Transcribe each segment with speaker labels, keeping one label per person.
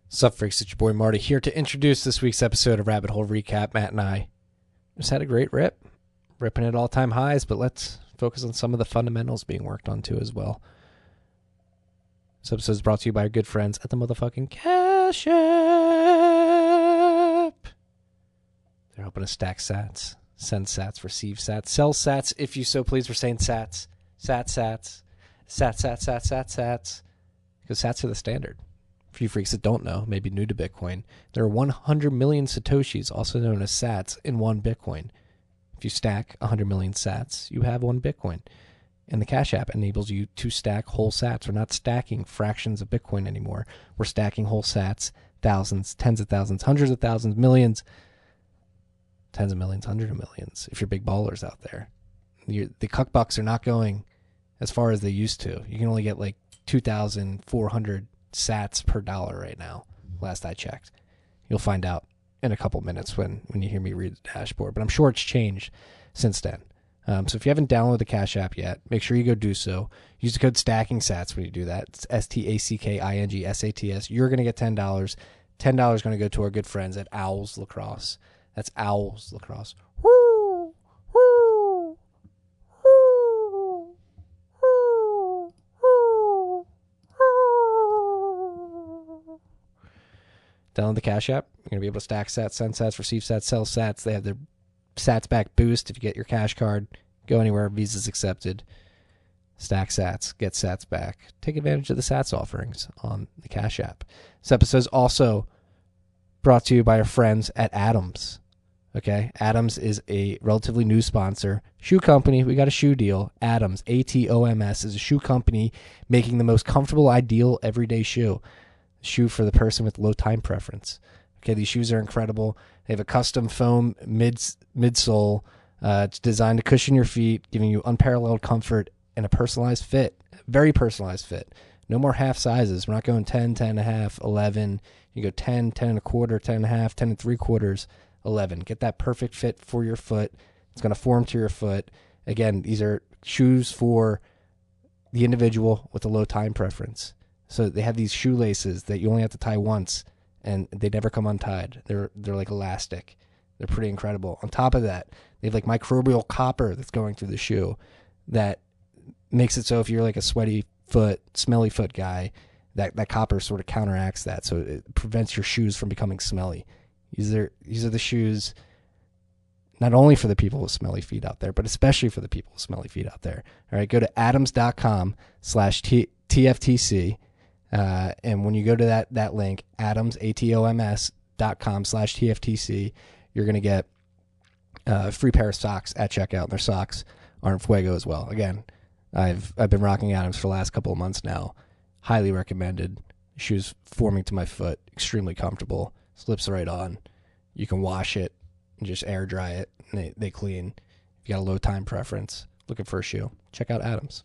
Speaker 1: Sup, freaks? It's your boy Marty here to introduce this week's episode of Rabbit Hole Recap. Matt and I just had a great ripping at all-time highs, but let's focus on some of the fundamentals being worked on too as well. This episode is brought to you by our good friends at the motherfucking Cash App. They're helping us stack sats, send sats, receive sats, sell sats, if you so please. We're saying sats, sats, because sats are the standard. For you freaks that don't know, maybe new to Bitcoin, there are 100 million Satoshis, also known as sats, in one Bitcoin. If you stack 100 million sats, you have one Bitcoin. And the Cash App enables you to stack whole sats. We're not stacking fractions of Bitcoin anymore. We're stacking whole sats, thousands, tens of thousands, hundreds of thousands, millions, tens of millions, hundreds of millions, if you're big ballers out there. The cuck bucks are not going as far as they used to. You can only get like 2,400 sats per dollar right now, last I checked. You'll find out in a couple minutes when you hear me read the dashboard, but I'm sure it's changed since then. So if you haven't downloaded the Cash App yet, make sure you go do so. Use the code STACKINGSATS when you do that. It's STACKINGSATS. You're going to get $10. $10 going to go to our good friends at Owls Lacrosse. That's Owls Lacrosse. Woo! Woo! Woo! Woo! Woo! Woo! Download the Cash App. You're going to be able to stack sats, send sats, receive sats, sell sats. They have their sats back boost if you get your cash card. Go anywhere, Visa's accepted. Stack sats, get sats back. Take advantage of the sats offerings on the Cash App. This episode is also brought to you by our friends at Adams. Okay, Adams is a relatively new sponsor. Shoe company, we got a shoe deal. Adams, ATOMS, is a shoe company making the most comfortable, ideal, everyday shoe. Shoe for the person with low time preference. Okay, these shoes are incredible. They have a custom foam midsole. It's designed to cushion your feet, giving you unparalleled comfort and a personalized fit. Very personalized fit. No more half sizes. We're not going 10, 10 and a half, 11. You go 10, 10 and a quarter, 10 and a half, 10 and 3/4, 11. Get that perfect fit for your foot. It's going to form to your foot. Again, these are shoes for the individual with a low time preference. So they have these shoelaces that you only have to tie once, and they never come untied. They're like elastic. They're pretty incredible. On top of that, they have like microbial copper that's going through the shoe that makes it so if you're like a sweaty foot, smelly foot guy, that copper sort of counteracts that. So it prevents your shoes from becoming smelly. These are the shoes not only for the people with smelly feet out there, but especially for the people with smelly feet out there. All right, go to adams.com/TFTC. And when you go to that link, AtomsATOMS.com/TFTC, you're going to get a free pair of socks at checkout. And their socks are in fuego as well. Again, I've been rocking Atoms for the last couple of months now. Highly recommended. Shoes forming to my foot, extremely comfortable. Slips right on. You can wash it and just air dry it. And they clean. If you got a low time preference, looking for a shoe, check out Atoms.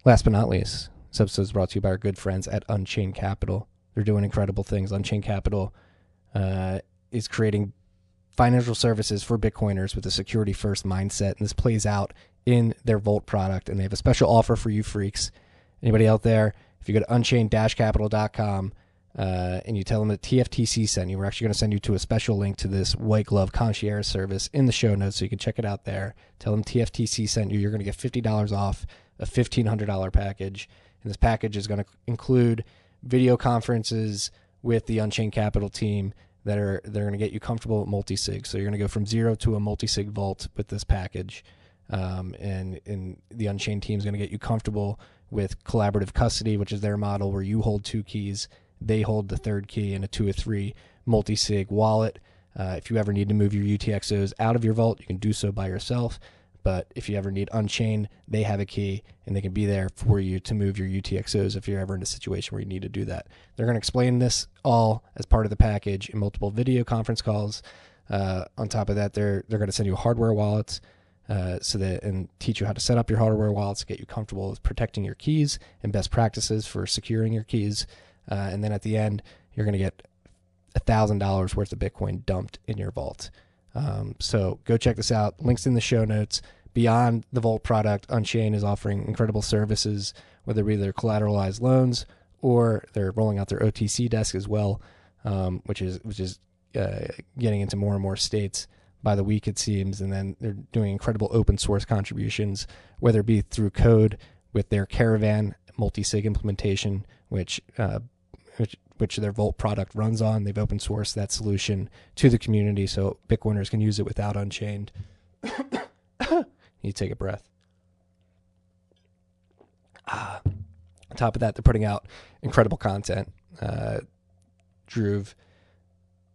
Speaker 1: Last but not least, this episode is brought to you by our good friends at Unchained Capital. They're doing incredible things. Unchained Capital is creating financial services for Bitcoiners with a security-first mindset, and this plays out in their Vault product, and they have a special offer for you freaks. Anybody out there, if you go to unchained-capital.com and you tell them that TFTC sent you, we're actually going to send you to a special link to this white glove concierge service in the show notes, so you can check it out there. Tell them TFTC sent you. You're going to get $50 off a $1,500 package. And this package is going to include video conferences with the Unchained Capital team they're going to get you comfortable with multi-sig. So you're going to go from zero to a multi-sig vault with this package. And the Unchained team is going to get you comfortable with collaborative custody, which is their model where you hold 2 keys, they hold the 3rd key in a 2 or 3 multi-sig wallet. If you ever need to move your UTXOs out of your vault, you can do so by yourself. But if you ever need Unchained, they have a key, and they can be there for you to move your UTXOs if you're ever in a situation where you need to do that. They're going to explain this all as part of the package in multiple video conference calls. On top of that, they're going to send you hardware wallets and teach you how to set up your hardware wallets to get you comfortable with protecting your keys and best practices for securing your keys. And then at the end, you're going to get $1,000 worth of Bitcoin dumped in your vault. So go check this out. Links in the show notes. Beyond the Vault product, Unchained is offering incredible services, whether it be their collateralized loans or they're rolling out their OTC desk as well, which is getting into more and more states by the week, it seems. And then they're doing incredible open source contributions, whether it be through code with their Caravan multi-sig implementation, which their Volt product runs on. They've open sourced that solution to the community so Bitcoiners can use it without Unchained. You take a breath. On top of that, they're putting out incredible content. Dhruv,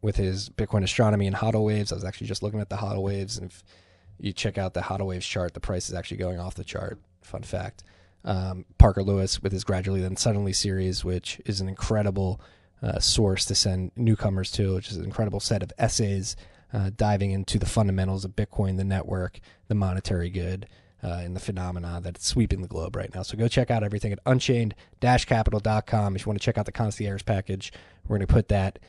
Speaker 1: with his Bitcoin astronomy and HODL waves. I was actually just looking at the HODL waves, and if you check out the HODL waves chart, the price is actually going off the chart. Fun fact. Parker Lewis with his Gradually Then Suddenly series, which is an incredible source to send newcomers to, which is an incredible set of essays diving into the fundamentals of Bitcoin, the network, the monetary good, and the phenomena that it's sweeping the globe right now. So go check out everything at unchained-capital.com. If you want to check out the concierge package, we're going to put that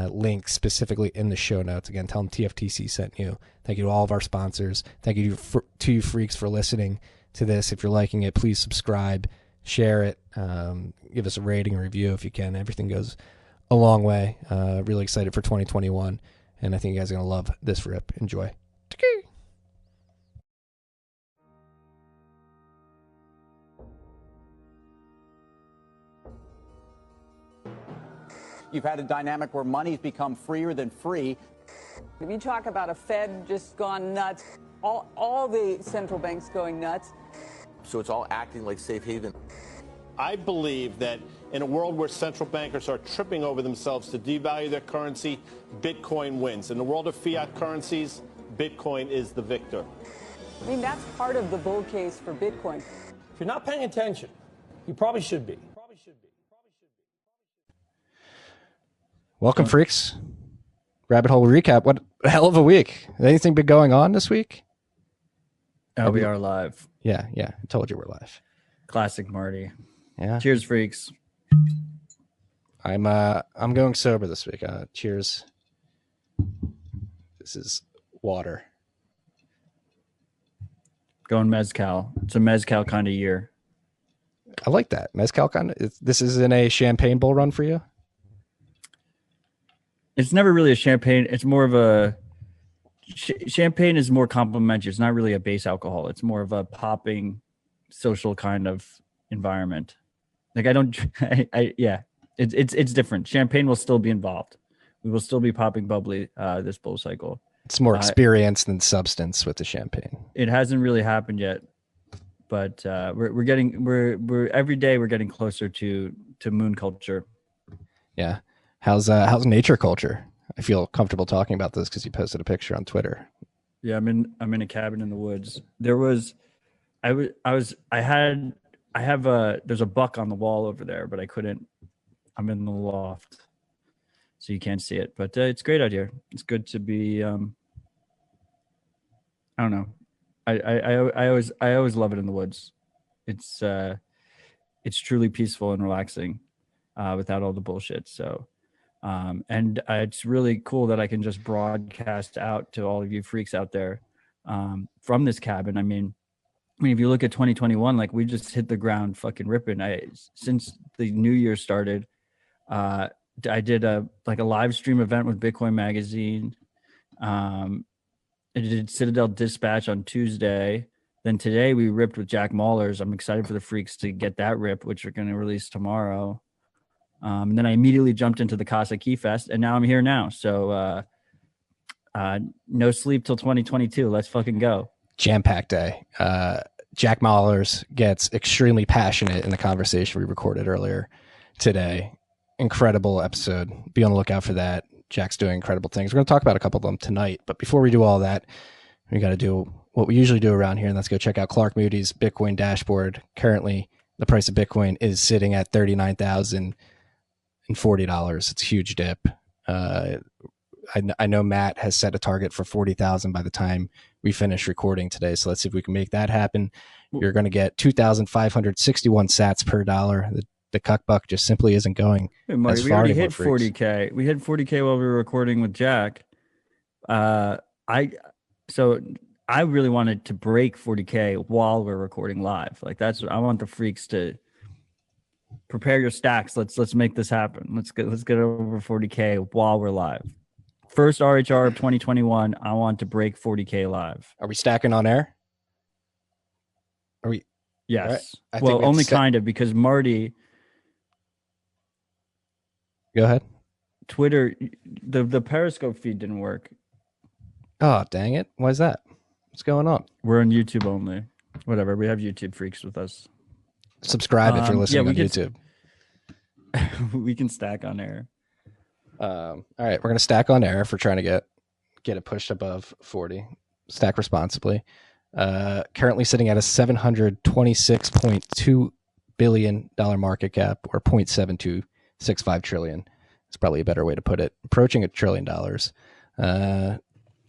Speaker 1: link specifically in the show notes. Again, tell them TFTC sent you. Thank you to all of our sponsors. Thank you to you freaks for listening to this. If you're liking it, please subscribe, share it, give us a rating and review if you can. Everything goes a long way. Really excited for 2021, and I think you guys are going to love this rip. Enjoy.
Speaker 2: You've had a dynamic where money's become freer than free.
Speaker 3: If you talk about a Fed just gone nuts, all the central banks going nuts.
Speaker 4: So it's all acting like safe haven.
Speaker 5: I believe that in a world where central bankers are tripping over themselves to devalue their currency, Bitcoin wins. In the world of fiat currencies, Bitcoin is the victor.
Speaker 3: I mean, that's part of the bull case for Bitcoin.
Speaker 6: If you're not paying attention, you probably should be.
Speaker 1: Welcome, freaks. Rabbit Hole recap. What a hell of a week. Anything been going on this week?
Speaker 7: Oh, we are live.
Speaker 1: Yeah. I told you we're live.
Speaker 7: Classic Marty.
Speaker 1: Yeah.
Speaker 7: Cheers, freaks.
Speaker 1: I'm going sober this week. Cheers. This is water.
Speaker 7: Going mezcal. It's a mezcal kind of year.
Speaker 1: I like that. Mezcal kind of. This is in a champagne bull run for you?
Speaker 7: It's never really a champagne. It's more of a champagne is more complimentary. It's not really a base alcohol. It's more of a popping social kind of environment. Like it's different. Champagne will still be involved. We will still be popping bubbly this bull cycle.
Speaker 1: It's more experience than substance with the champagne.
Speaker 7: It hasn't really happened yet, but we're every day we're getting closer to moon culture.
Speaker 1: Yeah. How's nature culture? I feel comfortable talking about this because you posted a picture on Twitter.
Speaker 7: Yeah, I'm in a cabin in the woods. There's a buck on the wall over there, but I couldn't. I'm in the loft, so you can't see it. But it's great out here. It's good to be. I don't know. I always love it in the woods. It's truly peaceful and relaxing, without all the bullshit. So. And it's really cool that I can just broadcast out to all of you freaks out there from this cabin. I mean, if you look at 2021, like we just hit the ground fucking ripping. Since the new year started, I did a live stream event with Bitcoin Magazine. I did Citadel Dispatch on Tuesday. Then today we ripped with Jack Mahler's. I'm excited for the freaks to get that rip, which we're going to release tomorrow. And then I immediately jumped into the Casa Key Fest, and now I'm here now. So no sleep till 2022. Let's fucking go.
Speaker 1: Jam-packed day. Jack Mahler's gets extremely passionate in the conversation we recorded earlier today. Incredible episode. Be on the lookout for that. Jack's doing incredible things. We're going to talk about a couple of them tonight. But before we do all that, we got to do what we usually do around here, and let's go check out Clark Moody's Bitcoin dashboard. Currently, the price of Bitcoin is sitting at $39,040. It's a huge dip. I know Matt has set a target for 40,000 by the time we finish recording today. So let's see if we can make that happen. You're going to get 2,561 sats per dollar. The cuck buck just simply isn't going.
Speaker 7: Hey, Marty,
Speaker 1: as
Speaker 7: we
Speaker 1: far
Speaker 7: already
Speaker 1: anymore,
Speaker 7: hit
Speaker 1: freaks.
Speaker 7: 40K. We hit 40K while we were recording with Jack. I really wanted to break 40K while we're recording live. Like I want the freaks to Prepare your stacks. Let's make this happen. Let's get over 40K while we're live. First RHR of 2021. I want to break 40K live.
Speaker 1: Are we stacking on air? Are we?
Speaker 7: Yes.
Speaker 1: Right. Well,
Speaker 7: only kind of, because Marty.
Speaker 1: Go ahead.
Speaker 7: Twitter, the Periscope feed didn't work.
Speaker 1: Oh, dang it. Why is that? What's going on?
Speaker 7: We're on YouTube only. Whatever. We have YouTube freaks with us.
Speaker 1: Subscribe if you're listening on YouTube.
Speaker 7: We can stack on air.
Speaker 1: All right. We're going to stack on air if we're trying to get it pushed above 40. Stack responsibly. Currently sitting at a $726.2 billion market cap, or 0.7265 trillion. It's probably a better way to put it. Approaching $1 trillion. A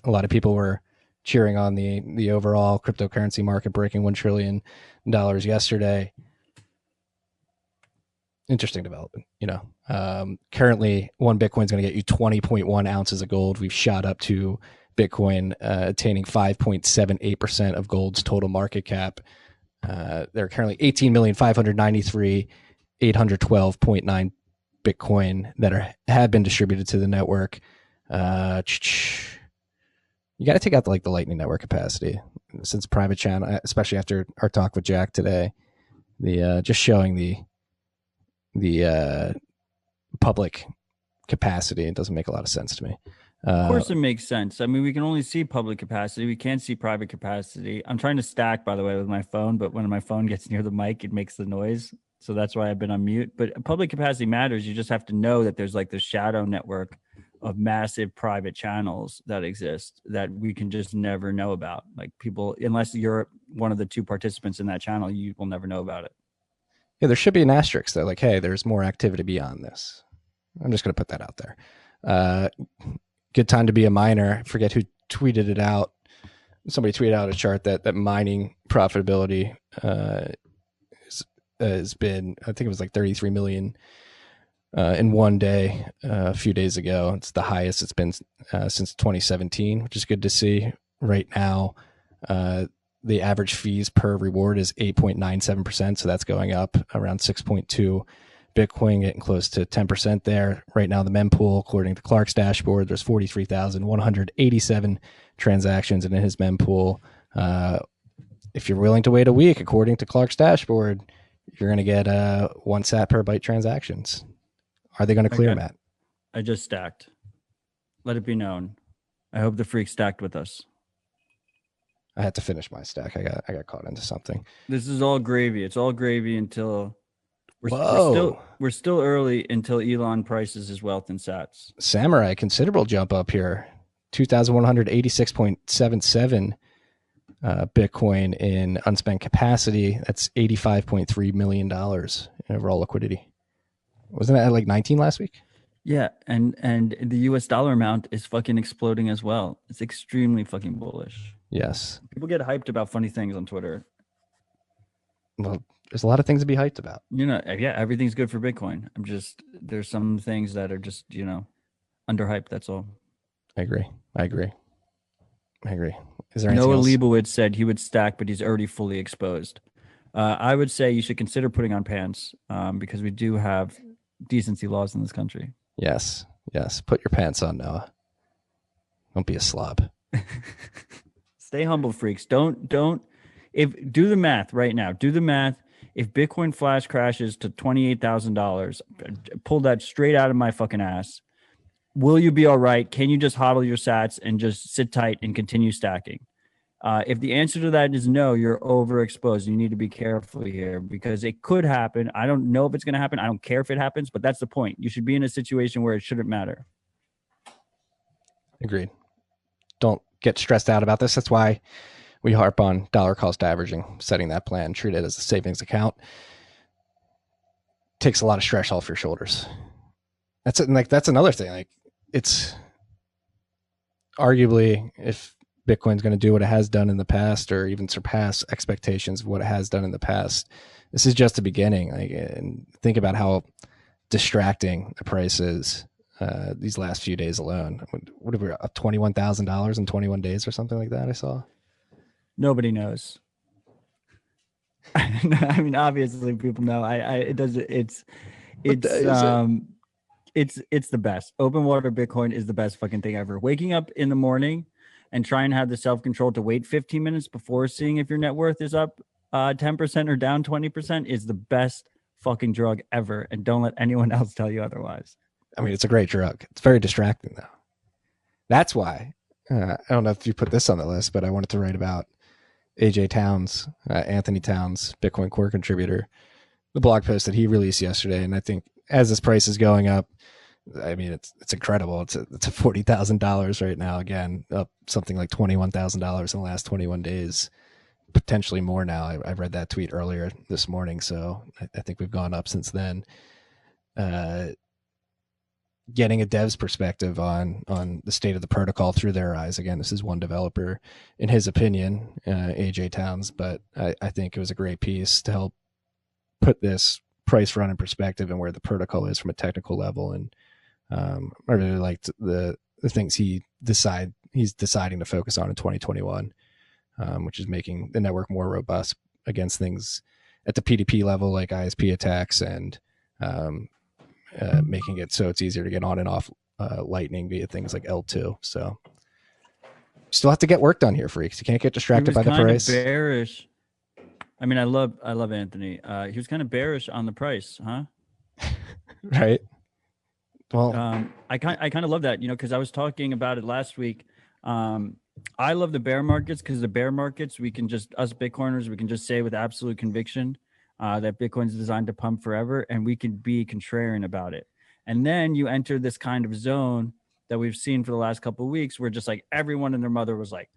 Speaker 1: lot of people were cheering on the overall cryptocurrency market breaking $1 trillion yesterday. Interesting development, currently one Bitcoin is going to get you 20.1 ounces of gold. We've shot up to Bitcoin attaining 5.78% of gold's total market cap. There are currently 18,593,812.9 Bitcoin that have been distributed to the network. You got to take out the Lightning Network capacity, since private channel, especially after our talk with Jack today. Just showing the public capacity, it doesn't make a lot of sense to me.
Speaker 7: Of course it makes sense. I mean, we can only see public capacity. We can't see private capacity. I'm trying to stack, by the way, with my phone, but when my phone gets near the mic, it makes the noise. So that's why I've been on mute. But public capacity matters. You just have to know that there's this shadow network of massive private channels that exist that we can just never know about. People, unless you're one of the two participants in that channel, you will never know about it.
Speaker 1: Yeah, there should be an asterisk though. Hey, there's more activity beyond this. I'm just going to put that out there. Good time to be a miner. I forget who tweeted it out. Somebody tweeted out a chart that mining profitability has been, I think it was 33 million in one day a few days ago. It's the highest it's been since 2017, which is good to see. Right now, the average fees per reward is 8.97%, so that's going up around 6.2 Bitcoin, getting close to 10% there. Right now, the mempool, according to Clark's dashboard, there's 43,187 transactions in his mempool. If you're willing to wait a week, according to Clark's dashboard, you're going to get 1 sat per byte transactions. Are they going to clear, Matt?
Speaker 7: I just stacked. Let it be known. I hope the freak stacked with us.
Speaker 1: I had to finish my stack. I got caught into something.
Speaker 7: This is all gravy. It's all gravy until we're still early until Elon prices his wealth in sats.
Speaker 1: Samurai, considerable jump up here. 2,186.77 Bitcoin in unspent capacity. That's $85.3 million in overall liquidity. Wasn't that at 19 last week?
Speaker 7: Yeah, and the US dollar amount is fucking exploding as well. It's extremely fucking bullish.
Speaker 1: Yes.
Speaker 7: People get hyped about funny things on Twitter.
Speaker 1: Well, there's a lot of things to be hyped about.
Speaker 7: Yeah, everything's good for Bitcoin. There's some things that are just, underhyped. That's all.
Speaker 1: I agree. Is there anything
Speaker 7: Noah
Speaker 1: else?
Speaker 7: Leibowitz said he would stack, but he's already fully exposed. I would say you should consider putting on pants because we do have decency laws in this country.
Speaker 1: Yes. Put your pants on, Noah. Don't be a slob.
Speaker 7: Stay humble, freaks. Don't. Do the math right now. Do the math. If Bitcoin flash crashes to $28,000, pull that straight out of my fucking ass. Will you be all right? Can you just hodl your sats and just sit tight and continue stacking? If the answer to that is no, you're overexposed. You need to be careful here because it could happen. I don't know if it's going to happen. I don't care if it happens, but that's the point. You should be in a situation where it shouldn't matter.
Speaker 1: Agreed. Don't get stressed out about this. That's why we harp on dollar cost averaging, setting that plan, treat it as a savings account. Takes a lot of stress off your shoulders. That's it. That's another thing. It's arguably, if Bitcoin's going to do what it has done in the past, or even surpass expectations of what it has done in the past, this is just the beginning. And think about how distracting the price is these last few days alone. What are we up $21,000 in 21 days or something like that? I saw.
Speaker 7: Nobody knows. I mean, obviously people know. It does. It's the best. Open water Bitcoin is the best fucking thing ever. Waking up in the morning and try and have the self-control to wait 15 minutes before seeing if your net worth is up 10% or down 20% is the best fucking drug ever. And don't let anyone else tell you otherwise.
Speaker 1: I mean, it's a great drug. It's very distracting, though. That's why. I don't know if you put this on the list, but I wanted to write about AJ Towns, Anthony Towns, Bitcoin core contributor, the blog post that he released yesterday. And I think as this price is going up, I mean, it's incredible. It's a $40,000 right now. Again, up something like $21,000 in the last 21 days, potentially more now. I read that tweet earlier this morning, so I think we've gone up since then. Getting a dev's perspective on the state of the protocol through their eyes. Again, this is one developer, in his opinion, AJ Towns, but I think it was a great piece to help put this price run in perspective and where the protocol is from a technical level. And I really liked the things he's deciding to focus on in 2021, which is making the network more robust against things at the P2P level, like ISP attacks, and making it so it's easier to get on and off Lightning via things like L2. So still have to get work done here, freaks. You can't get distracted by the price.
Speaker 7: Bearish. I mean, I love Anthony. He was kind of bearish on the price, huh?
Speaker 1: Right. Well,
Speaker 7: I kind of love that, because I was talking about it last week. I love the bear markets because the bear markets, us Bitcoiners, we can just say with absolute conviction that Bitcoin's designed to pump forever, and we can be contrarian about it. And then you enter this kind of zone that we've seen for the last couple of weeks where just like everyone and their mother was like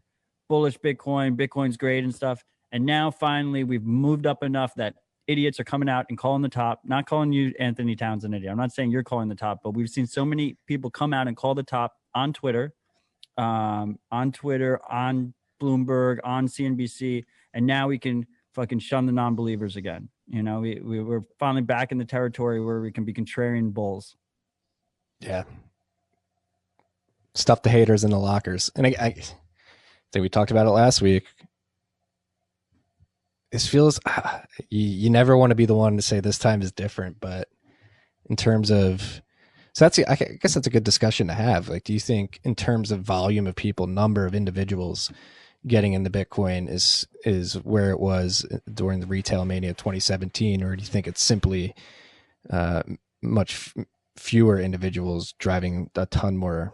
Speaker 7: bullish Bitcoin's great and stuff. And now finally we've moved up enough that idiots are coming out and calling the top. Not calling you, Anthony Towns, an idiot. I'm not saying you're calling the top, but we've seen so many people come out and call the top on Twitter, on Bloomberg, on CNBC, and now we can fucking shun the non-believers again. We're finally back in the territory where we can be contrarian bulls.
Speaker 1: Yeah. Stuff the haters in the lockers. And I think we talked about it last week. This feels, you never want to be the one to say this time is different, but in terms of, I guess that's a good discussion to have. Like, do you think in terms of volume of people, number of individuals getting into Bitcoin is where it was during the retail mania of 2017, or do you think it's simply much fewer individuals driving a ton more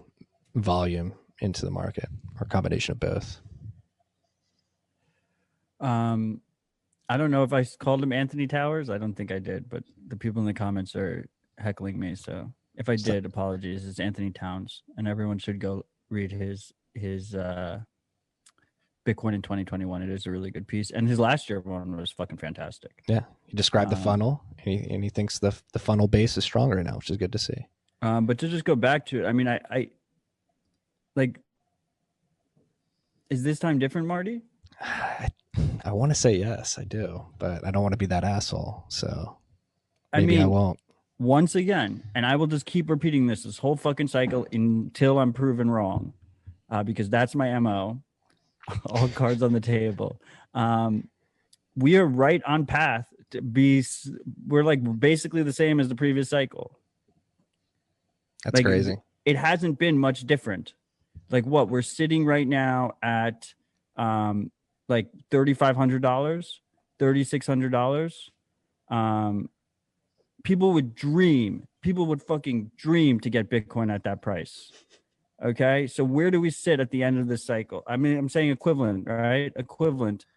Speaker 1: volume into the market, or a combination of both?
Speaker 7: I don't know if I called him Anthony Towers. I don't think I did, but the people in the comments are heckling me. So if I did, apologies. It's Anthony Towns, and everyone should go read his Bitcoin in 2021. It is a really good piece, and his last year one was fucking fantastic.
Speaker 1: Yeah, he described the funnel, and he thinks the funnel base is stronger now, which is good to see.
Speaker 7: But to just go back to it, I mean, I like, is this time different, Marty?
Speaker 1: I want to say yes, I do, but I don't want to be that asshole. So
Speaker 7: maybe
Speaker 1: I won't.
Speaker 7: Once again, and I will just keep repeating this whole fucking cycle until I'm proven wrong, because that's my MO. All cards on the table. We are right on path to be. We're like basically the same as the previous cycle.
Speaker 1: That's crazy.
Speaker 7: It hasn't been much different. Like what we're sitting right now at, like $3,500, $3,600. People would fucking dream to get Bitcoin at that price. Okay, so where do we sit at the end of this cycle? I mean, I'm saying equivalent, right? Equivalent.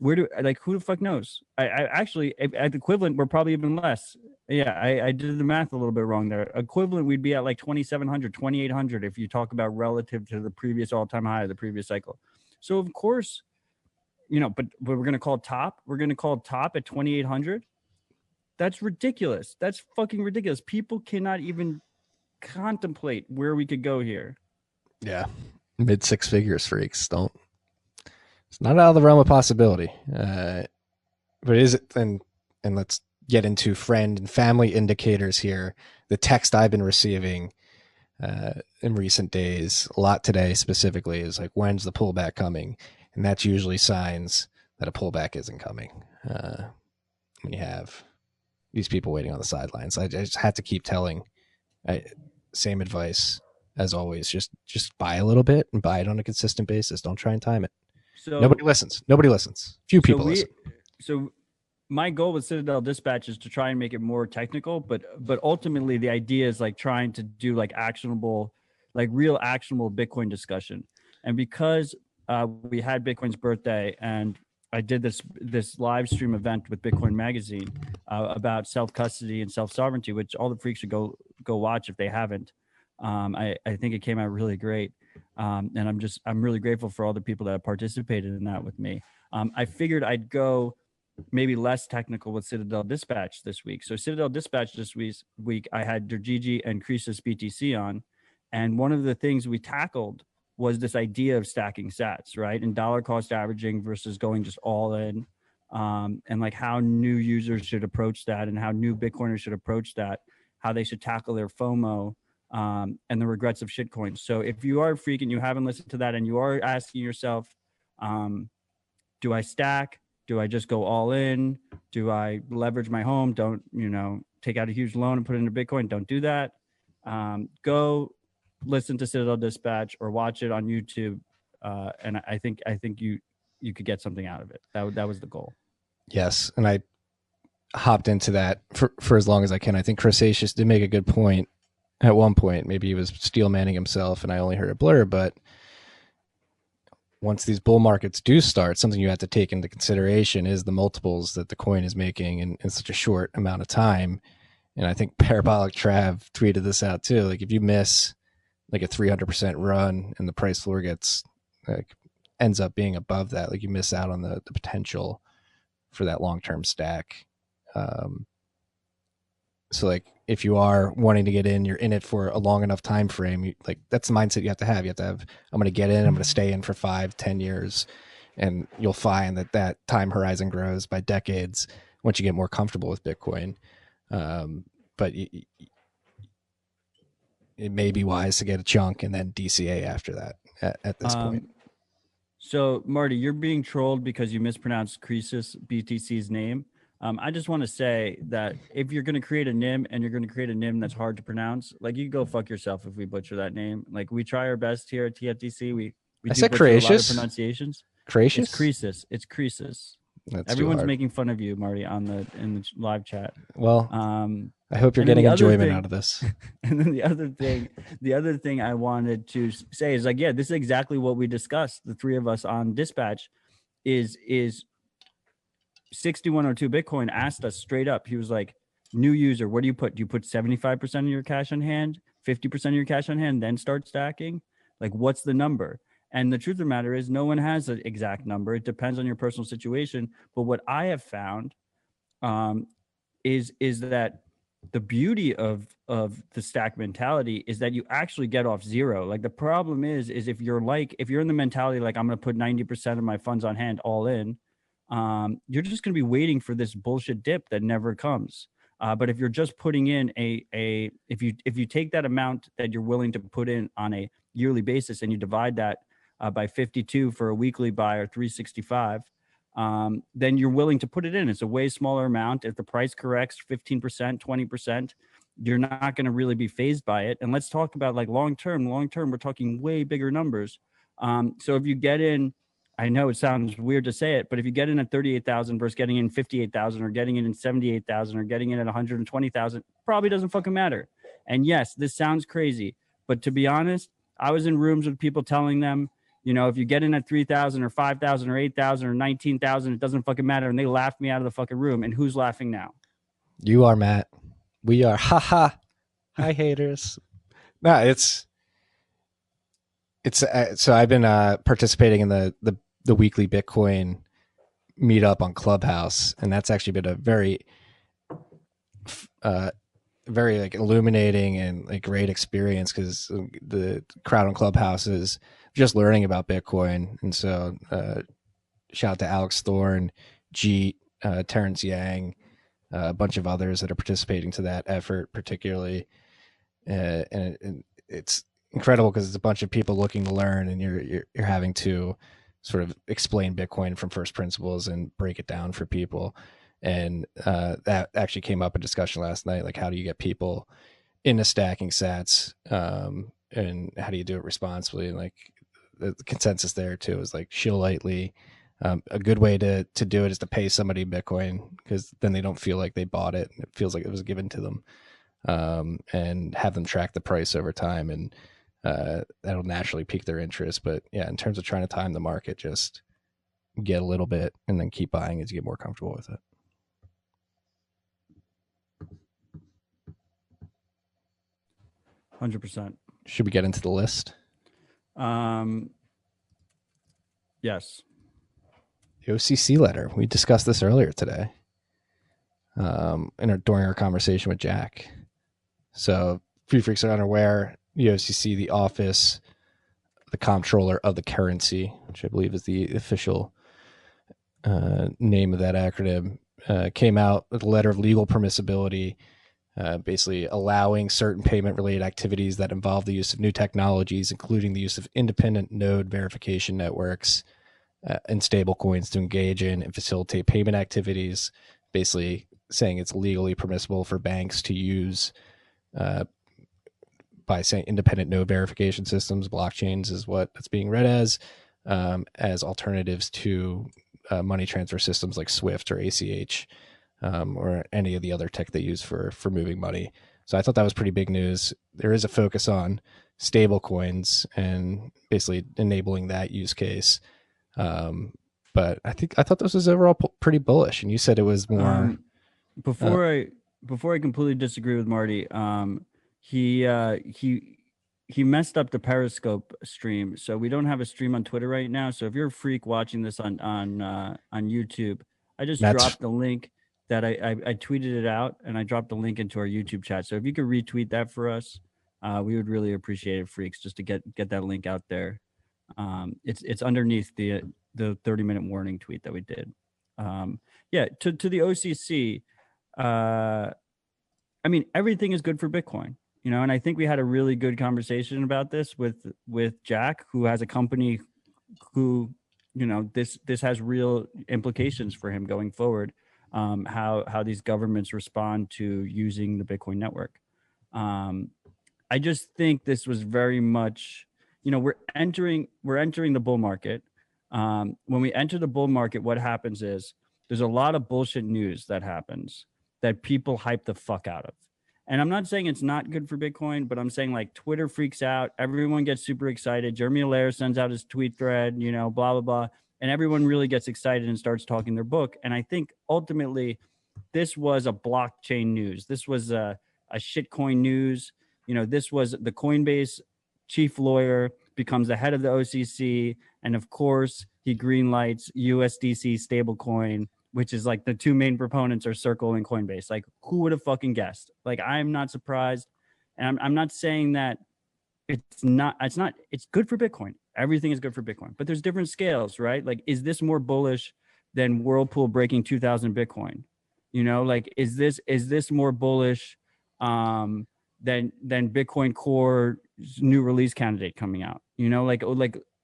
Speaker 7: Who the fuck knows? I actually, at equivalent, we're probably even less. Yeah, I did the math a little bit wrong there. Equivalent, we'd be at like 2,700, 2,800 if you talk about relative to the previous all-time high of the previous cycle. So of course, but we're going to call top. We're going to call top at 2,800. That's ridiculous. That's fucking ridiculous. People cannot even contemplate where we could go here.
Speaker 1: Yeah, mid six figures, freaks. It's not out of the realm of possibility. But is it? And let's get into friend and family indicators here. The text I've been receiving in recent days, a lot today specifically, is like, when's the pullback coming? And that's usually signs that a pullback isn't coming. when you have these people waiting on the sidelines. I just had to keep telling, same advice as always. Just buy a little bit and buy it on a consistent basis. Don't try and time it.
Speaker 7: So
Speaker 1: Nobody listens. Few people listen.
Speaker 7: So my goal with Citadel Dispatch is to try and make it more technical, but ultimately the idea is like trying to do like actionable, like real actionable Bitcoin discussion. And because we had Bitcoin's birthday and I did this live stream event with Bitcoin Magazine about self-custody and self-sovereignty, which all the freaks should go watch if they haven't. I think it came out really great. And I'm really grateful for all the people that participated in that with me. I figured I'd go maybe less technical with Citadel Dispatch this week. So Citadel Dispatch this week, I had Dergigi and Croesus BTC on. And one of the things we tackled was this idea of stacking sats, right? And dollar cost averaging versus going just all in. And like how new users should approach that and how new Bitcoiners should approach that, how they should tackle their FOMO and the regrets of shitcoins. So if you are a freak and you haven't listened to that and you are asking yourself, do I stack? Do I just go all in? Do I leverage my home? Don't, take out a huge loan and put it into Bitcoin? Don't do that. Go listen to Citadel Dispatch or watch it on YouTube. And I think you could get something out of it. That was the goal.
Speaker 1: Yes. And I hopped into that for as long as I can. I think Croesus did make a good point at one point. Maybe he was steel manning himself and I only heard a blur, but once these bull markets do start, something you have to take into consideration is the multiples that the coin is making in such a short amount of time. And I think Parabolic Trav tweeted this out too. Like if you miss like a 300% run and the price floor gets ends up being above that, like you miss out on the potential for that long-term stack. So like if you are wanting to get in, you're in it for a long enough time frame. Like that's the mindset you have to have. You have to have, I'm going to get in, I'm going to stay in for 5-10 years. And you'll find that time horizon grows by decades once you get more comfortable with Bitcoin. But it may be wise to get a chunk and then DCA after that at this point.
Speaker 7: So Marty, you're being trolled because you mispronounced Croesus BTC's name. I just want to say that if you're going to create a NIM and you're going to create a NIM that's hard to pronounce, like you go fuck yourself if we butcher that name. Like we try our best here at TFTC. We
Speaker 1: I said Croesus.
Speaker 7: Pronunciations.
Speaker 1: Croesus?
Speaker 7: It's Croesus. It's Croesus. Everyone's making fun of you, Marty, in the live chat.
Speaker 1: Well, I hope you're getting enjoyment out of this.
Speaker 7: And then the other thing I wanted to say is like, yeah, this is exactly what we discussed. The three of us on Dispatch is 6102 Bitcoin asked us straight up. He was like, new user, what do you put? Do you put 75% of your cash on hand, 50% of your cash on hand, then start stacking? Like, what's the number? And the truth of the matter is no one has an exact number. It depends on your personal situation. But what I have found is that the beauty of the stack mentality is that you actually get off zero. Like the problem is if you're in the mentality, like I'm going to put 90% of my funds on hand all in, you're just going to be waiting for this bullshit dip that never comes. But if you're just putting in if you take that amount that you're willing to put in on a yearly basis and you divide that by 52 for a weekly buy or 365, then you're willing to put it in. It's a way smaller amount. If the price corrects 15%, 20%, you're not going to really be phased by it. And let's talk about like long-term, we're talking way bigger numbers. So if you get in, I know it sounds weird to say it, but if you get in at 38,000 versus getting in 58,000 or getting in 78,000 or getting in at 120,000, probably doesn't fucking matter. And yes, this sounds crazy, but to be honest, I was in rooms with people telling them, if you get in at 3,000 or 5,000 or 8,000 or 19,000, it doesn't fucking matter. And they laughed me out of the fucking room. And who's laughing now?
Speaker 1: You are, Matt. We are. Ha ha. Hi, haters. No, it's so I've been participating in the weekly Bitcoin meetup on Clubhouse, and that's actually been a very like illuminating and like great experience because the crowd on Clubhouse is just learning about Bitcoin. And so shout out to Alex Thorne, Jeet, Terrence Yang, a bunch of others that are participating to that effort particularly. And it's incredible because it's a bunch of people looking to learn and you're having to sort of explain Bitcoin from first principles and break it down for people. And that actually came up in discussion last night. Like, how do you get people into stacking sats, and how do you do it responsibly? And like the consensus there too is like shill lightly. A good way to do it is to pay somebody Bitcoin, because then they don't feel like they bought it. It feels like it was given to them, and have them track the price over time, and that'll naturally pique their interest. But yeah, in terms of trying to time the market, just get a little bit and then keep buying as you get more comfortable with it.
Speaker 7: %100%.
Speaker 1: Should we get into the list?
Speaker 7: Yes.
Speaker 1: The OCC letter. We discussed this earlier today, during our conversation with Jack. So, Free Freaks are unaware, the OCC, the Office, the Comptroller of the Currency, which I believe is the official name of that acronym, came out with a letter of legal permissibility, basically allowing certain payment-related activities that involve the use of new technologies, including the use of independent node verification networks and stablecoins, to engage in and facilitate payment activities, basically saying it's legally permissible for banks to use, by saying independent node verification systems, blockchains is what it's being read as alternatives to money transfer systems like SWIFT or ACH, or any of the other tech they use for moving money. So I thought that was pretty big news. There is a focus on stable coins and basically enabling that use case. But I thought this was overall pretty bullish. And you said it was more.
Speaker 7: Before I completely disagree with Marty, he messed up the Periscope stream, so we don't have a stream on Twitter right now. So if you're a freak watching this on YouTube, I just dropped the link that I tweeted it out, and I dropped the link into our YouTube chat. So if you could retweet that for us, we would really appreciate it, freaks, just to get that link out there. It's underneath the 30-minute warning tweet that we did. Yeah, to the OCC. I mean, everything is good for Bitcoin, you know, and I think we had a really good conversation about this with Jack, who has a company who, you know, this has real implications for him going forward. How these governments respond to using the Bitcoin network. I just think this was very much, you know, we're entering the bull market. When we enter the bull market, what happens is there's a lot of bullshit news that happens that people hype the fuck out of. And I'm not saying it's not good for Bitcoin, but I'm saying like Twitter freaks out. Everyone gets super excited. Jeremy Allaire sends out his tweet thread, you know, blah, blah, blah. And everyone really gets excited and starts talking their book. And I think ultimately this was a blockchain news. This was a shitcoin news. You know, this was the Coinbase chief lawyer becomes the head of the OCC. And of course, he greenlights USDC stablecoin, which is like the two main proponents are Circle and Coinbase. Like, who would have fucking guessed? Like, I'm not surprised. And I'm not saying that it's good for Bitcoin. Everything is good for Bitcoin, but there's different scales, right? Like, is this more bullish than Whirlpool breaking 2,000 Bitcoin? You know, like, is this more bullish than Bitcoin Core new release candidate coming out? You know, like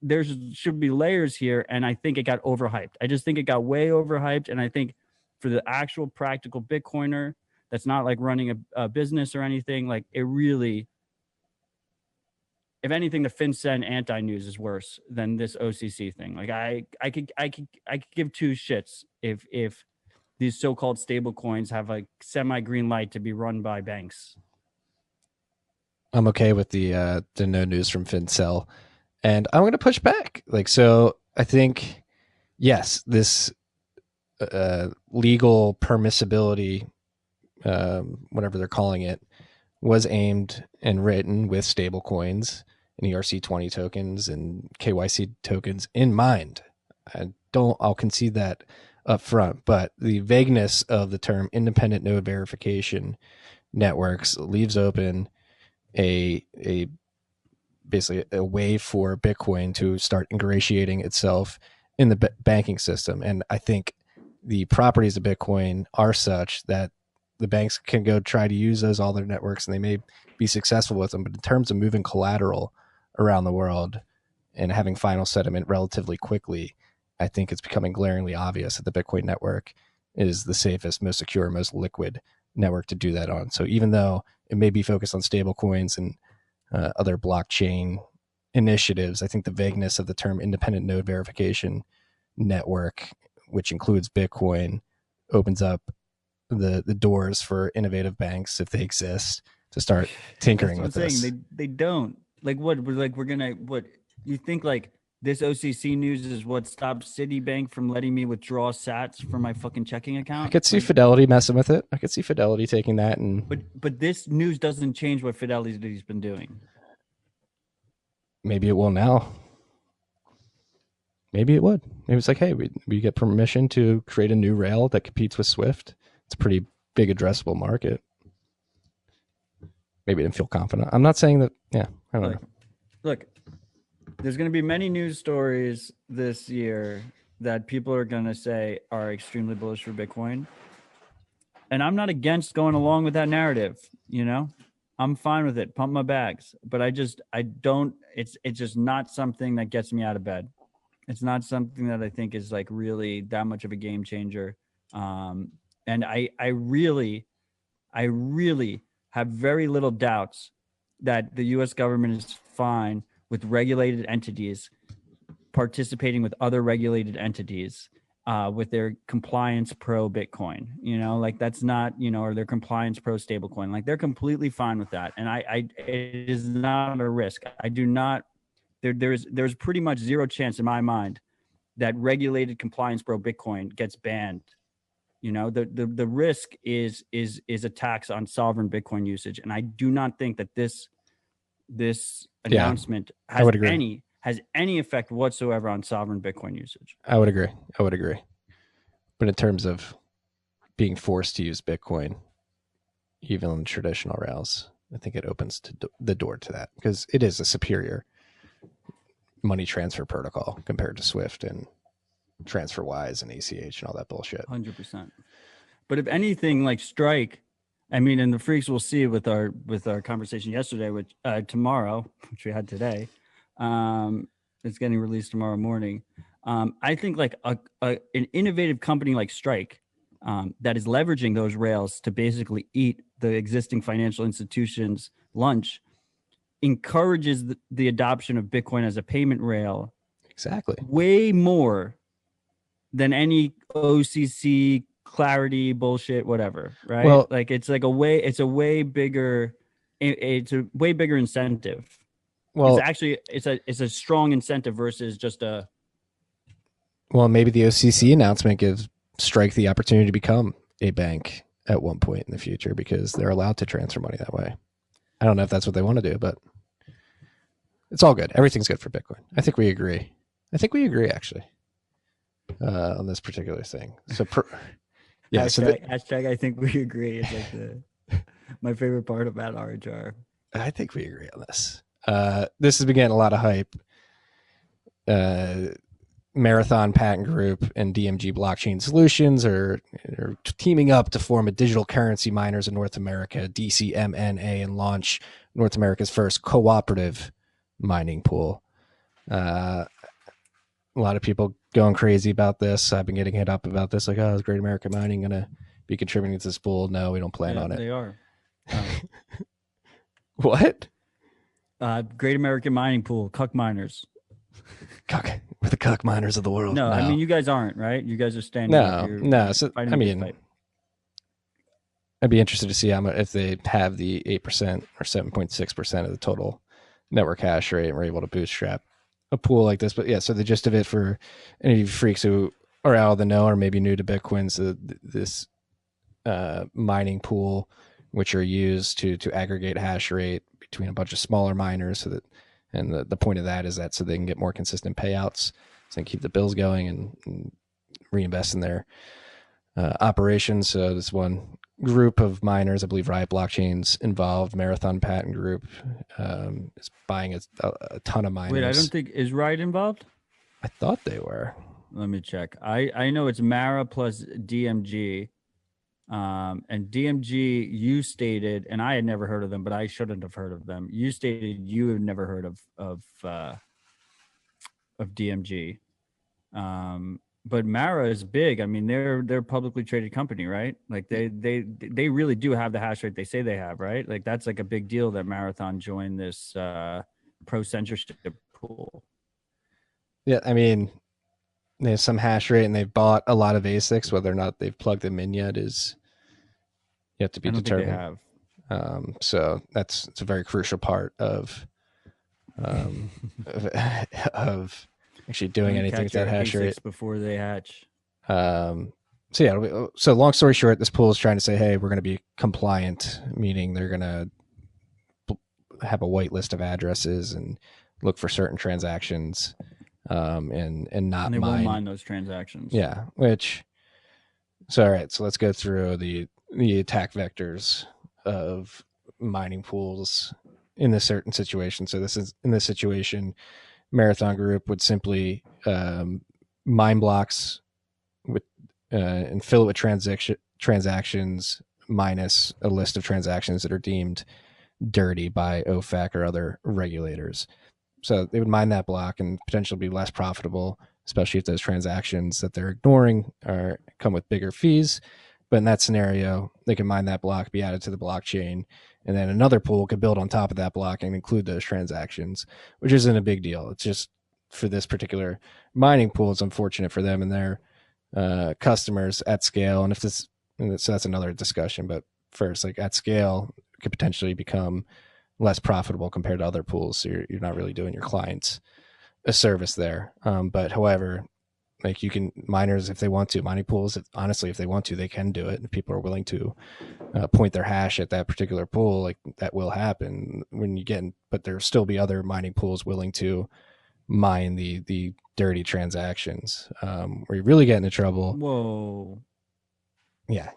Speaker 7: there should be layers here, and I think it got overhyped. I just think it got way overhyped, and I think for the actual practical Bitcoiner that's not like running a business or anything, like it really, if anything, the FinCEN anti-news is worse than this OCC thing. Like I could give two shits if these so-called stable coins have a semi-green light to be run by banks.
Speaker 1: I'm okay with the no news from FinCEN. And I'm going to push back. Like, so I think, yes, this legal permissibility, whatever they're calling it, was aimed and written with stable coins and ERC20 tokens and KYC tokens in mind. I'll concede that up front, but the vagueness of the term independent node verification networks leaves open basically a way for Bitcoin to start ingratiating itself in the banking system. And I think the properties of Bitcoin are such that the banks can go try to use all their networks, and they may be successful with them. But in terms of moving collateral around the world, and having final settlement relatively quickly, I think it's becoming glaringly obvious that the Bitcoin network is the safest, most secure, most liquid network to do that on. So even though it may be focused on stable coins and other blockchain initiatives, I think the vagueness of the term independent node verification network, which includes Bitcoin, opens up the doors for innovative banks, if they exist, to start tinkering with this.
Speaker 7: They don't. Like what? We're gonna what? You think like this OCC news is what stopped Citibank from letting me withdraw sats from my fucking checking account?
Speaker 1: I could see Fidelity messing with it. I could see Fidelity taking that and.
Speaker 7: But this news doesn't change what Fidelity's been doing.
Speaker 1: Maybe it will now. Maybe it would. Maybe it's like, hey, we get permission to create a new rail that competes with Swift. It's a pretty big addressable market. Maybe I didn't feel confident. I'm not saying that. Yeah, I don't know.
Speaker 7: Look, there's going to be many news stories this year that people are going to say are extremely bullish for Bitcoin. And I'm not against going along with that narrative, you know? I'm fine with it. Pump my bags. But I don't, it's just not something that gets me out of bed. It's not something that I think is like really that much of a game changer. And I really have very little doubts that the U.S. government is fine with regulated entities participating with other regulated entities with their compliance pro Bitcoin, you know, like that's not, you know, or their compliance pro stablecoin. Like they're completely fine with that. And it is not a risk. I do not, there's pretty much zero chance in my mind that regulated compliance pro Bitcoin gets banned. You know, the risk is a tax on sovereign Bitcoin usage. And I do not think that this announcement has any effect whatsoever on sovereign Bitcoin usage.
Speaker 1: I would agree. But in terms of being forced to use Bitcoin, even on traditional rails, I think it opens the door to that because it is a superior money transfer protocol compared to Swift and TransferWise and ACH and all that bullshit.
Speaker 7: 100%. But if anything, like Strike, I mean, and the freaks will see with our conversation yesterday, which tomorrow, which we had today, it's getting released tomorrow morning. I think like an innovative company like Strike that is leveraging those rails to basically eat the existing financial institutions' lunch encourages the adoption of Bitcoin as a payment rail.
Speaker 1: Exactly.
Speaker 7: Way more than any OCC clarity bullshit, whatever. Right. Well, like it's a way bigger incentive. Well, it's a strong incentive versus just a.
Speaker 1: Well, maybe the OCC announcement gives Strike the opportunity to become a bank at one point in the future because they're allowed to transfer money that way. I don't know if that's what they want to do, but it's all good. Everything's good for Bitcoin. I think we agree. Actually, on this particular thing. So, yeah.
Speaker 7: Hashtag I think we agree is like my favorite part about RHR.
Speaker 1: I think we agree on this. This has been getting a lot of hype. Marathon Patent Group and DMG Blockchain Solutions are teaming up to form a digital currency miners in North America, DCMNA, and launch North America's first cooperative mining pool. A lot of people going crazy about this. I've been getting hit up about this, like, oh, is Great American Mining going to be contributing to this pool? No, we don't plan on it.
Speaker 7: They are.
Speaker 1: What?
Speaker 7: Great American Mining Pool, cuck miners.
Speaker 1: We're the cuck miners of the world.
Speaker 7: No, I mean, you guys aren't, right? You guys are standing
Speaker 1: No. So, I mean, I'd be interested to see if they have the 8% or 7.6% of the total network hash rate and we're able to bootstrap a pool like this. But yeah, so the gist of it for any of you freaks who are out of the know or maybe new to Bitcoin, so this mining pool, which are used to aggregate hash rate between a bunch of smaller miners, so that, and the point of that is that so they can get more consistent payouts, so they can keep the bills going and reinvest in their operations. So this one group of miners, I believe Riot Blockchain's involved, Marathon Patent Group is buying a ton of miners.
Speaker 7: Wait, I don't think, is Riot involved?
Speaker 1: I thought they were.
Speaker 7: Let me check. I know it's Mara plus DMG. And DMG, you stated, and I had never heard of them, but I shouldn't have heard of them. You stated you had never heard of DMG. But Mara is big. I mean, they're a publicly traded company, right? Like they really do have the hash rate they say they have, right? Like that's like a big deal that Marathon joined this pro censorship pool.
Speaker 1: Yeah, I mean, they have some hash rate and they've bought a lot of ASICs. Whether or not they've plugged them in yet is yet to be determined.
Speaker 7: Think they have.
Speaker 1: So it's a very crucial part of of actually doing anything with that hash rate
Speaker 7: before they hatch.
Speaker 1: So yeah, so long story short, this pool is trying to say, hey, we're going to be compliant, meaning they're going to have a white list of addresses and look for certain transactions, and not
Speaker 7: and they won't mine those transactions.
Speaker 1: Yeah, all right, so let's go through the attack vectors of mining pools in this certain situation. So in this situation, Marathon Group would simply mine blocks with and fill it with transactions minus a list of transactions that are deemed dirty by OFAC or other regulators. So they would mine that block and potentially be less profitable, especially if those transactions that they're ignoring come with bigger fees. But in that scenario, they can mine that block, be added to the blockchain, and then another pool could build on top of that block and include those transactions, which isn't a big deal. It's just for this particular mining pool, it's unfortunate for them and their customers at scale. And so that's another discussion. But first, like at scale, it could potentially become less profitable compared to other pools. So you're not really doing your clients a service there. But however, like miners, if they want to, mining pools, honestly, if they want to, they can do it. If people are willing to point their hash at that particular pool, like that will happen but there'll still be other mining pools willing to mine the dirty transactions, where you really get into trouble.
Speaker 7: Whoa.
Speaker 1: Yeah.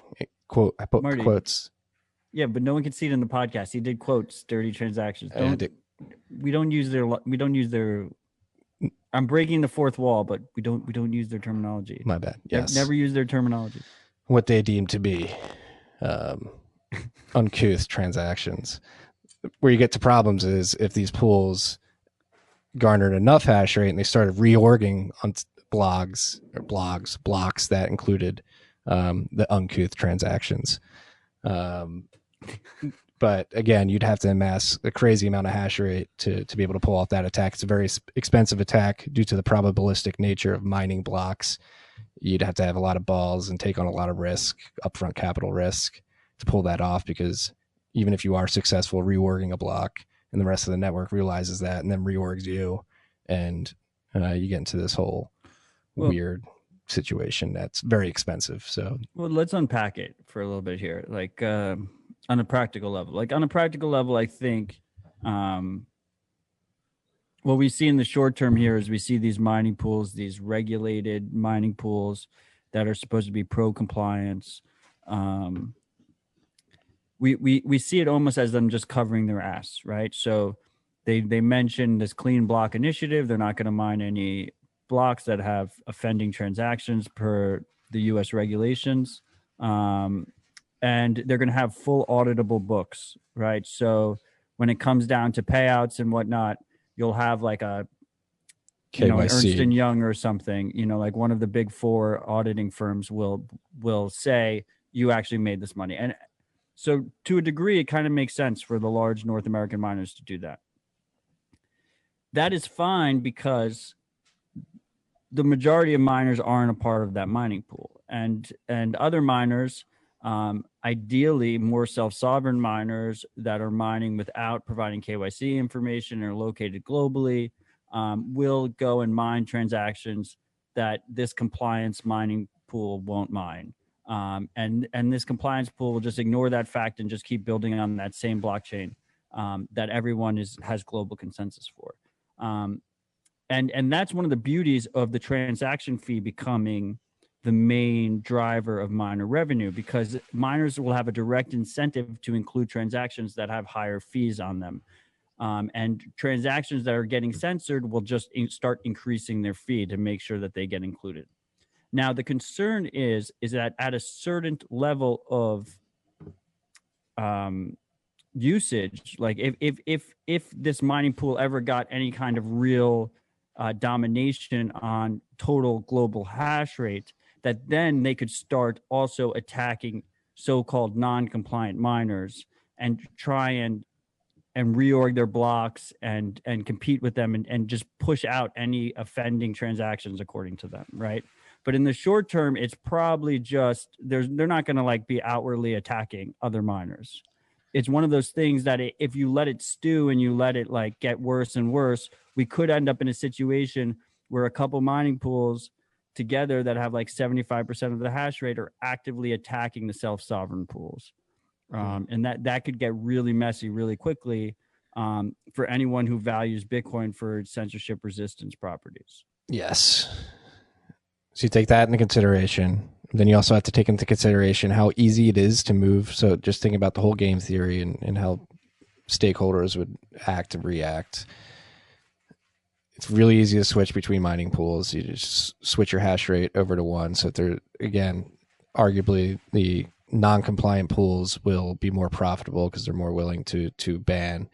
Speaker 1: I put Marty, quotes.
Speaker 7: Yeah, but no one can see it in the podcast. He did quotes, dirty transactions. We don't use their I'm breaking the fourth wall, but we don't use their terminology.
Speaker 1: My bad. Yes.
Speaker 7: Never use their terminology.
Speaker 1: What they deem to be uncouth transactions. Where you get to problems is if these pools garnered enough hash rate and they started reorging on blocks that included the uncouth transactions. But again, you'd have to amass a crazy amount of hash rate to be able to pull off that attack. It's a very expensive attack due to the probabilistic nature of mining blocks. You'd have to have a lot of balls and take on a lot of risk, upfront capital risk, to pull that off, because even if you are successful reorging a block and the rest of the network realizes that and then reorgs you, and you get into this whole weird situation that's very expensive. So
Speaker 7: let's unpack it for a little bit here. Like on a practical level, I think what we see in the short term here is we see these mining pools, these regulated mining pools that are supposed to be pro compliance. We see it almost as them just covering their ass, right? So they mentioned this clean block initiative. They're not going to mine any blocks that have offending transactions per the U.S. regulations. And they're going to have full auditable books, right? So when it comes down to payouts and whatnot, you'll have like a Ernst & Young or something, like one of the big four auditing firms will say you actually made this money. And so to a degree, it kind of makes sense for the large North American miners to do that. That is fine because the majority of miners aren't a part of that mining pool. And other miners, ideally more self-sovereign miners that are mining without providing KYC information or located globally, will go and mine transactions that this compliance mining pool won't mine. And this compliance pool will just ignore that fact and just keep building on that same blockchain that everyone has global consensus for. And that's one of the beauties of the transaction fee becoming the main driver of miner revenue, because miners will have a direct incentive to include transactions that have higher fees on them. And transactions that are getting censored will just start increasing their fee to make sure that they get included. Now, the concern is that at a certain level of usage, like if this mining pool ever got any kind of real domination on total global hash rate, that then they could start also attacking so-called non-compliant miners and try and reorg their blocks and compete with them and just push out any offending transactions according to them, right? But in the short term, it's probably just they're not going to like be outwardly attacking other miners. It's one of those things that if you let it stew and you let it like get worse and worse, we could end up in a situation where a couple mining pools together that have like 75% of the hash rate are actively attacking the self-sovereign pools. And that could get really messy really quickly for anyone who values Bitcoin for its censorship resistance properties.
Speaker 1: Yes. So you take that into consideration. Then you also have to take into consideration how easy it is to move. So just think about the whole game theory and how stakeholders would act and react. It's really easy to switch between mining pools. You just switch your hash rate over to one. So they're, again, arguably the non-compliant pools will be more profitable because they're more willing to ban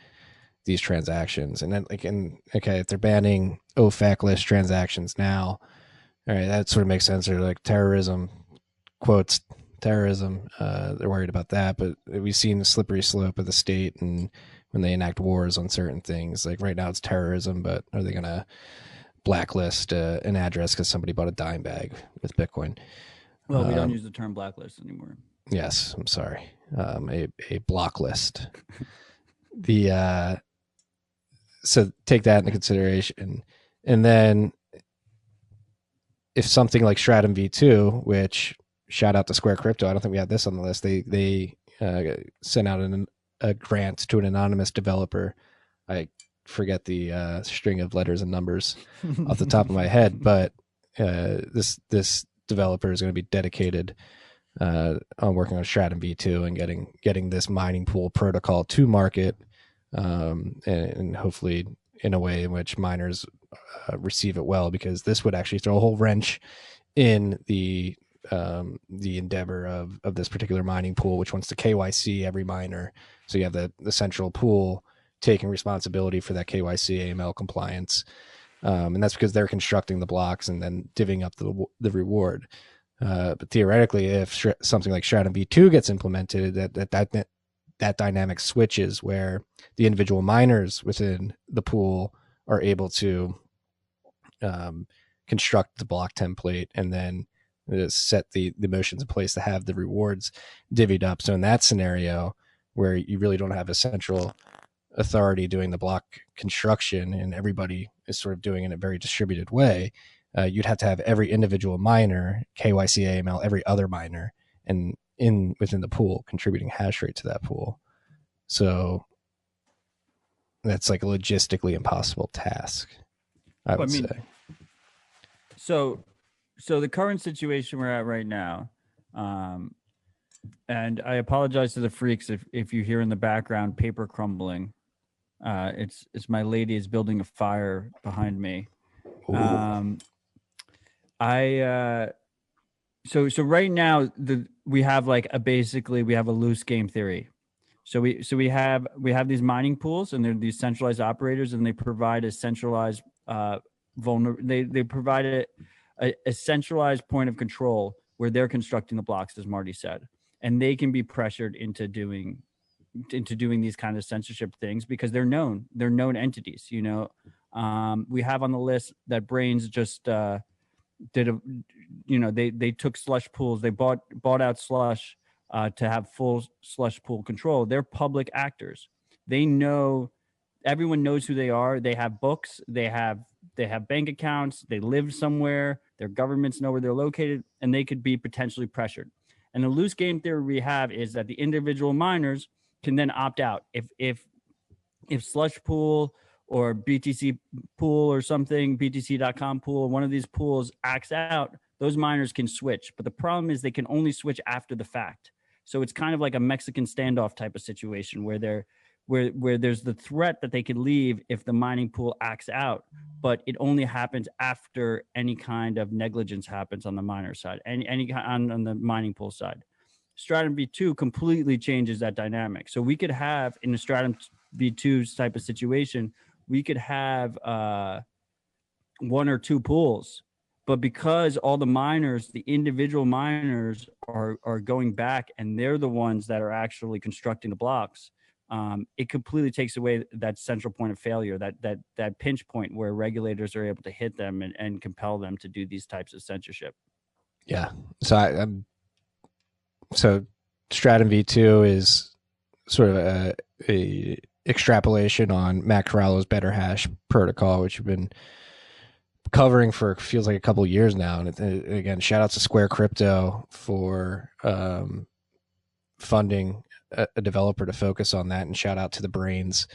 Speaker 1: these transactions. And then okay, if they're banning OFAC-less transactions now, all right, that sort of makes sense. They're like terrorism, quotes terrorism. They're worried about that, but we've seen the slippery slope of the state and when they enact wars on certain things. Like right now it's terrorism, but are they going to blacklist an address because somebody bought a dime bag with Bitcoin?
Speaker 7: Well, we don't use the term blacklist anymore.
Speaker 1: Yes, I'm sorry. A block list. So take that into consideration. And then if something like Stratum V2, which shout out to Square Crypto, I don't think we had this on the list. They sent out a grant to an anonymous developer. I forget the string of letters and numbers off the top of my head, but this developer is going to be dedicated on working on Stratum V2 and getting this mining pool protocol to market, and hopefully in a way in which miners receive it well, because this would actually throw a whole wrench in the endeavor of this particular mining pool, which wants to KYC every miner. So you have the central pool taking responsibility for that KYC AML compliance, and that's because they're constructing the blocks and then divvying up the reward. But theoretically, if something like Stratum V2 gets implemented, that dynamic switches where the individual miners within the pool are able to construct the block template and then set the motions in place to have the rewards divvied up. So in that scenario, where you really don't have a central authority doing the block construction and everybody is sort of doing it in a very distributed way, you'd have to have every individual miner KYC AML every other miner and within the pool contributing hash rate to that pool. So that's like a logistically impossible task, I would say.
Speaker 7: So the current situation we're at right now, and I apologize to the freaks if you hear in the background paper crumbling. It's my lady is building a fire behind me. So right now we have like we have a loose game theory. So we have these mining pools and they're these centralized operators and they provide a centralized they provide a centralized point of control where they're constructing the blocks, as Marty said, and they can be pressured into doing these kind of censorship things because they're known entities. You know, we have on the list that Brains just they took slush pools. They bought out slush to have full slush pool control. They're public actors. They know, everyone knows who they are. They have books. They have bank accounts. They live somewhere. Their governments know where they're located, and they could be potentially pressured. And the loose game theory we have is that the individual miners can then opt out. If slush pool or BTC pool or something, BTC.com pool, one of these pools acts out, those miners can switch. But the problem is they can only switch after the fact. So it's kind of like a Mexican standoff type of situation where there's the threat that they could leave if the mining pool acts out, but it only happens after any kind of negligence happens on the miner side, any on the mining pool side. Stratum V2 completely changes that dynamic. So we could have in a Stratum V2 type of situation, we could have one or two pools. But because all the miners, the individual miners are going back and they're the ones that are actually constructing the blocks, it completely takes away that central point of failure, that pinch point where regulators are able to hit them and compel them to do these types of censorship.
Speaker 1: Yeah. So so Stratum V2 is sort of a extrapolation on Matt Corallo's Better Hash protocol, which we've been covering for feels like a couple of years now. And again, shout out to Square Crypto for funding a developer to focus on that, and shout out to the Brains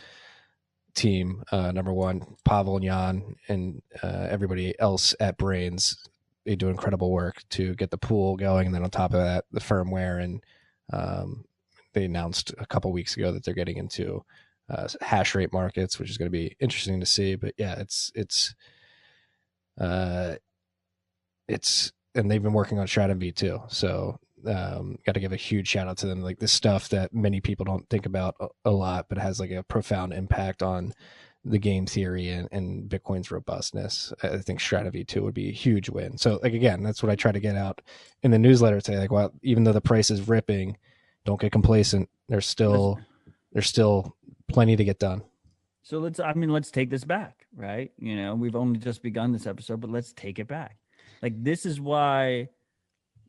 Speaker 1: team, number one, Pavel and Jan, and everybody else at Brains. They do incredible work to get the pool going, and then on top of that, the firmware. And they announced a couple weeks ago that they're getting into hash rate markets, which is going to be interesting to see. But yeah, it's and they've been working on Stratum V2, so got to give a huge shout out to them. Like this stuff that many people don't think about a lot, but has like a profound impact on the game theory and Bitcoin's robustness. I think Stratum V2 would be a huge win. So like, again, that's what I try to get out in the newsletter today. Like, well, even though the price is ripping, don't get complacent. There's still plenty to get done.
Speaker 7: So let's take this back, right? You know, we've only just begun this episode, but let's take it back. Like, this is why,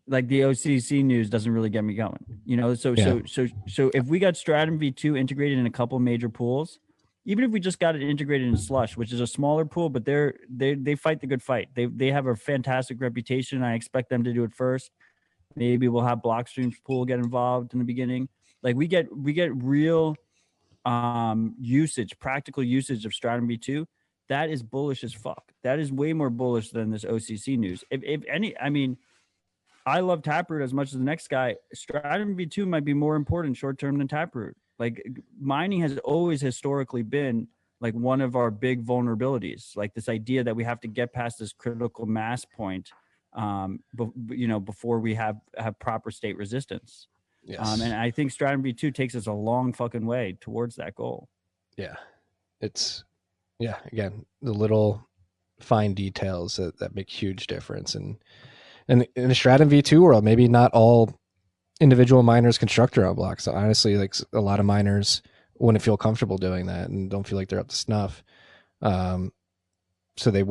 Speaker 7: like, the OCC news doesn't really get me going, you know? So if we got Stratum V2 integrated in a couple major pools, even if we just got it integrated in Slush, which is a smaller pool, but they fight the good fight. They have a fantastic reputation. I expect them to do it first. Maybe we'll have Blockstream's pool get involved in the beginning. Like, we get real practical usage of Stratum V2. That is bullish as fuck. That is way more bullish than this OCC news. If any, I mean, I love Taproot as much as the next guy. Stratum V2 might be more important short term than Taproot. Like, mining has always historically been like one of our big vulnerabilities. Like, this idea that we have to get past this critical mass point, before we have proper state resistance.
Speaker 1: Yes.
Speaker 7: And I think Stratum V2 takes us a long fucking way towards that goal.
Speaker 1: Yeah. Again, the little fine details that make huge difference. And in the Stratum V2 world, maybe not all individual miners construct their own blocks. So honestly, like, a lot of miners wouldn't feel comfortable doing that and don't feel like they're up to snuff. So they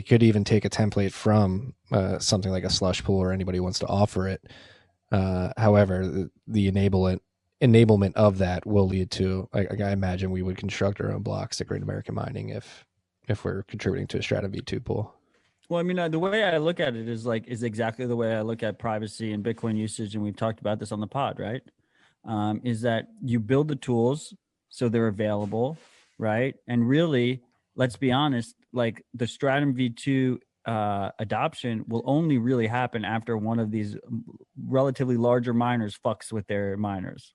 Speaker 1: could even take a template from something like a Slush pool, or anybody who wants to offer it. However, the enablement of that will lead to, I imagine we would construct our own blocks at Great American Mining if we're contributing to a Stratum V2 pool.
Speaker 7: Well, I mean, the way I look at it is exactly the way I look at privacy and Bitcoin usage. And we've talked about this on the pod, right? Is that you build the tools so they're available, right? And really, let's be honest, like, the Stratum V2 adoption will only really happen after one of these relatively larger miners fucks with their miners,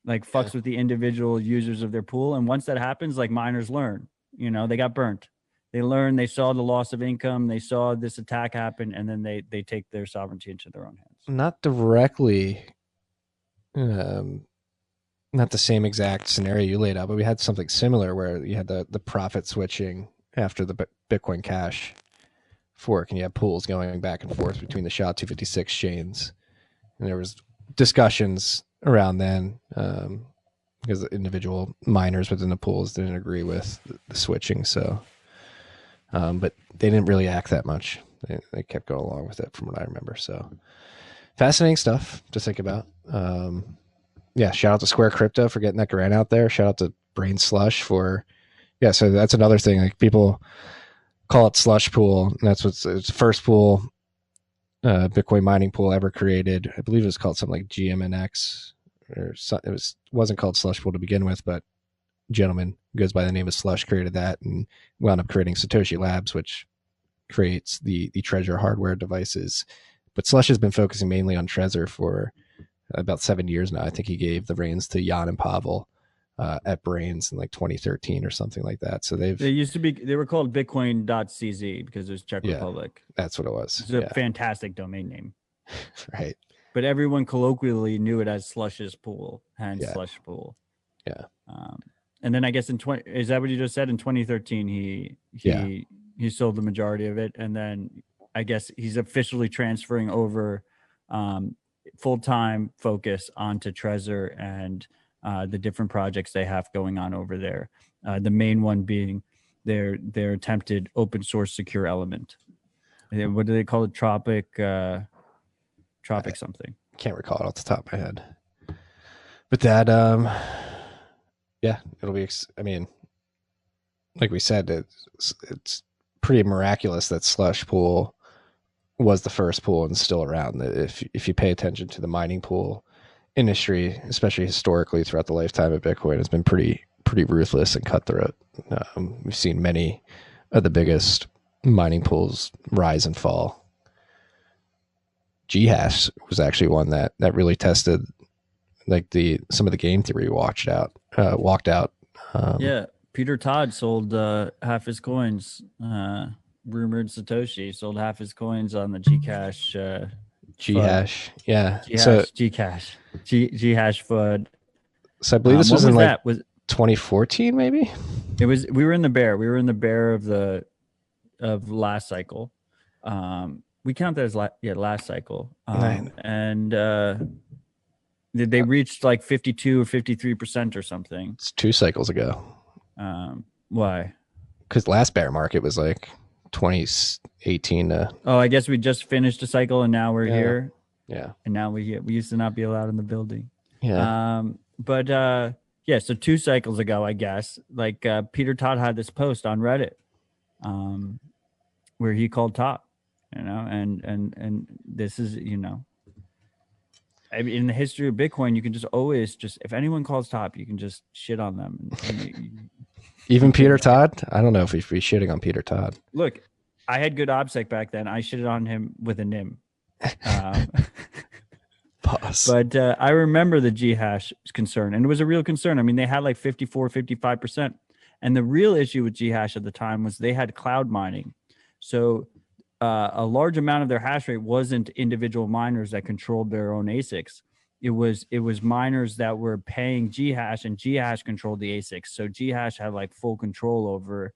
Speaker 7: like fucks with the individual users of their pool. And once that happens, like, miners learn, you know, they got burnt. They learned, they saw the loss of income, they saw this attack happen, and then they take their sovereignty into their own hands.
Speaker 1: Not directly, not the same exact scenario you laid out, but we had something similar where you had the profit switching after the Bitcoin Cash fork, and you have pools going back and forth between the SHA-256 chains. And there was discussions around then because the individual miners within the pools didn't agree with the switching. So, but they didn't really act that much. They kept going along with it from what I remember. So fascinating stuff to think about. Shout out to Square Crypto for getting that grant out there. Shout out to Brain Slush for, so that's another thing. Like, people call it Slush Pool, and that's it's the first pool, Bitcoin mining pool ever created. I believe it was called something like GMNX, or wasn't called Slush Pool to begin with, but a gentleman who goes by the name of Slush created that and wound up creating Satoshi Labs, which creates the Trezor hardware devices. But Slush has been focusing mainly on Trezor for about 7 years now. I think he gave the reins to Jan and Pavel at Brains in like 2013 or something like that. So they
Speaker 7: were called Bitcoin.cz because it was Czech Republic.
Speaker 1: That's what it was.
Speaker 7: It's a fantastic domain name.
Speaker 1: Right.
Speaker 7: But everyone colloquially knew it as Slush's pool, hence Slush Pool.
Speaker 1: Yeah.
Speaker 7: And then I guess is that what you just said? In 2013, he He sold the majority of it, and then I guess he's officially transferring over full-time focus onto Trezor and the different projects they have going on over there. The main one being their attempted open source secure element. What do they call it? Tropic something.
Speaker 1: Can't recall it off the top of my head. But that, yeah, it'll be. I mean, like we said, it's pretty miraculous that Slush Pool was the first pool and still around. If you pay attention to the mining pool industry, especially historically throughout the lifetime of Bitcoin, it's been pretty ruthless and cutthroat. We've seen many of the biggest mining pools rise and fall. Ghash was actually one that really tested like some of the game theory walked out.
Speaker 7: Yeah, Peter Todd sold half his coins. Rumored Satoshi sold half his coins on the Gcash.
Speaker 1: Ghash, yeah.
Speaker 7: Gcash FUD.
Speaker 1: So I believe this was in like
Speaker 7: was
Speaker 1: 2014, maybe.
Speaker 7: It was. We were in the bear. We were in the bear of last cycle. We count that as last cycle. And they reached like 52 or 53% or something.
Speaker 1: It's 2 cycles ago.
Speaker 7: Why?
Speaker 1: Because last bear market was like 2018 to.
Speaker 7: Oh, I guess we just finished a cycle and now we're here.
Speaker 1: Yeah.
Speaker 7: And now we used to not be allowed in the building.
Speaker 1: Yeah.
Speaker 7: Yeah, so 2 cycles ago, I guess, like Peter Todd had this post on Reddit where he called top, and this is, I mean, in the history of Bitcoin, you can just always if anyone calls top, you can just shit on them.
Speaker 1: Even Peter Todd? I don't know if we'd be shitting on Peter Todd.
Speaker 7: Look, I had good OBSEC back then. I shitted on him with a nim.
Speaker 1: Pause.
Speaker 7: But I remember the Ghash concern, and it was a real concern. I mean, they had like 54, 55%. And the real issue with Ghash at the time was they had cloud mining. So a large amount of their hash rate wasn't individual miners that controlled their own ASICs. It was miners that were paying Ghash, and Ghash controlled the ASICs. So Ghash had like full control over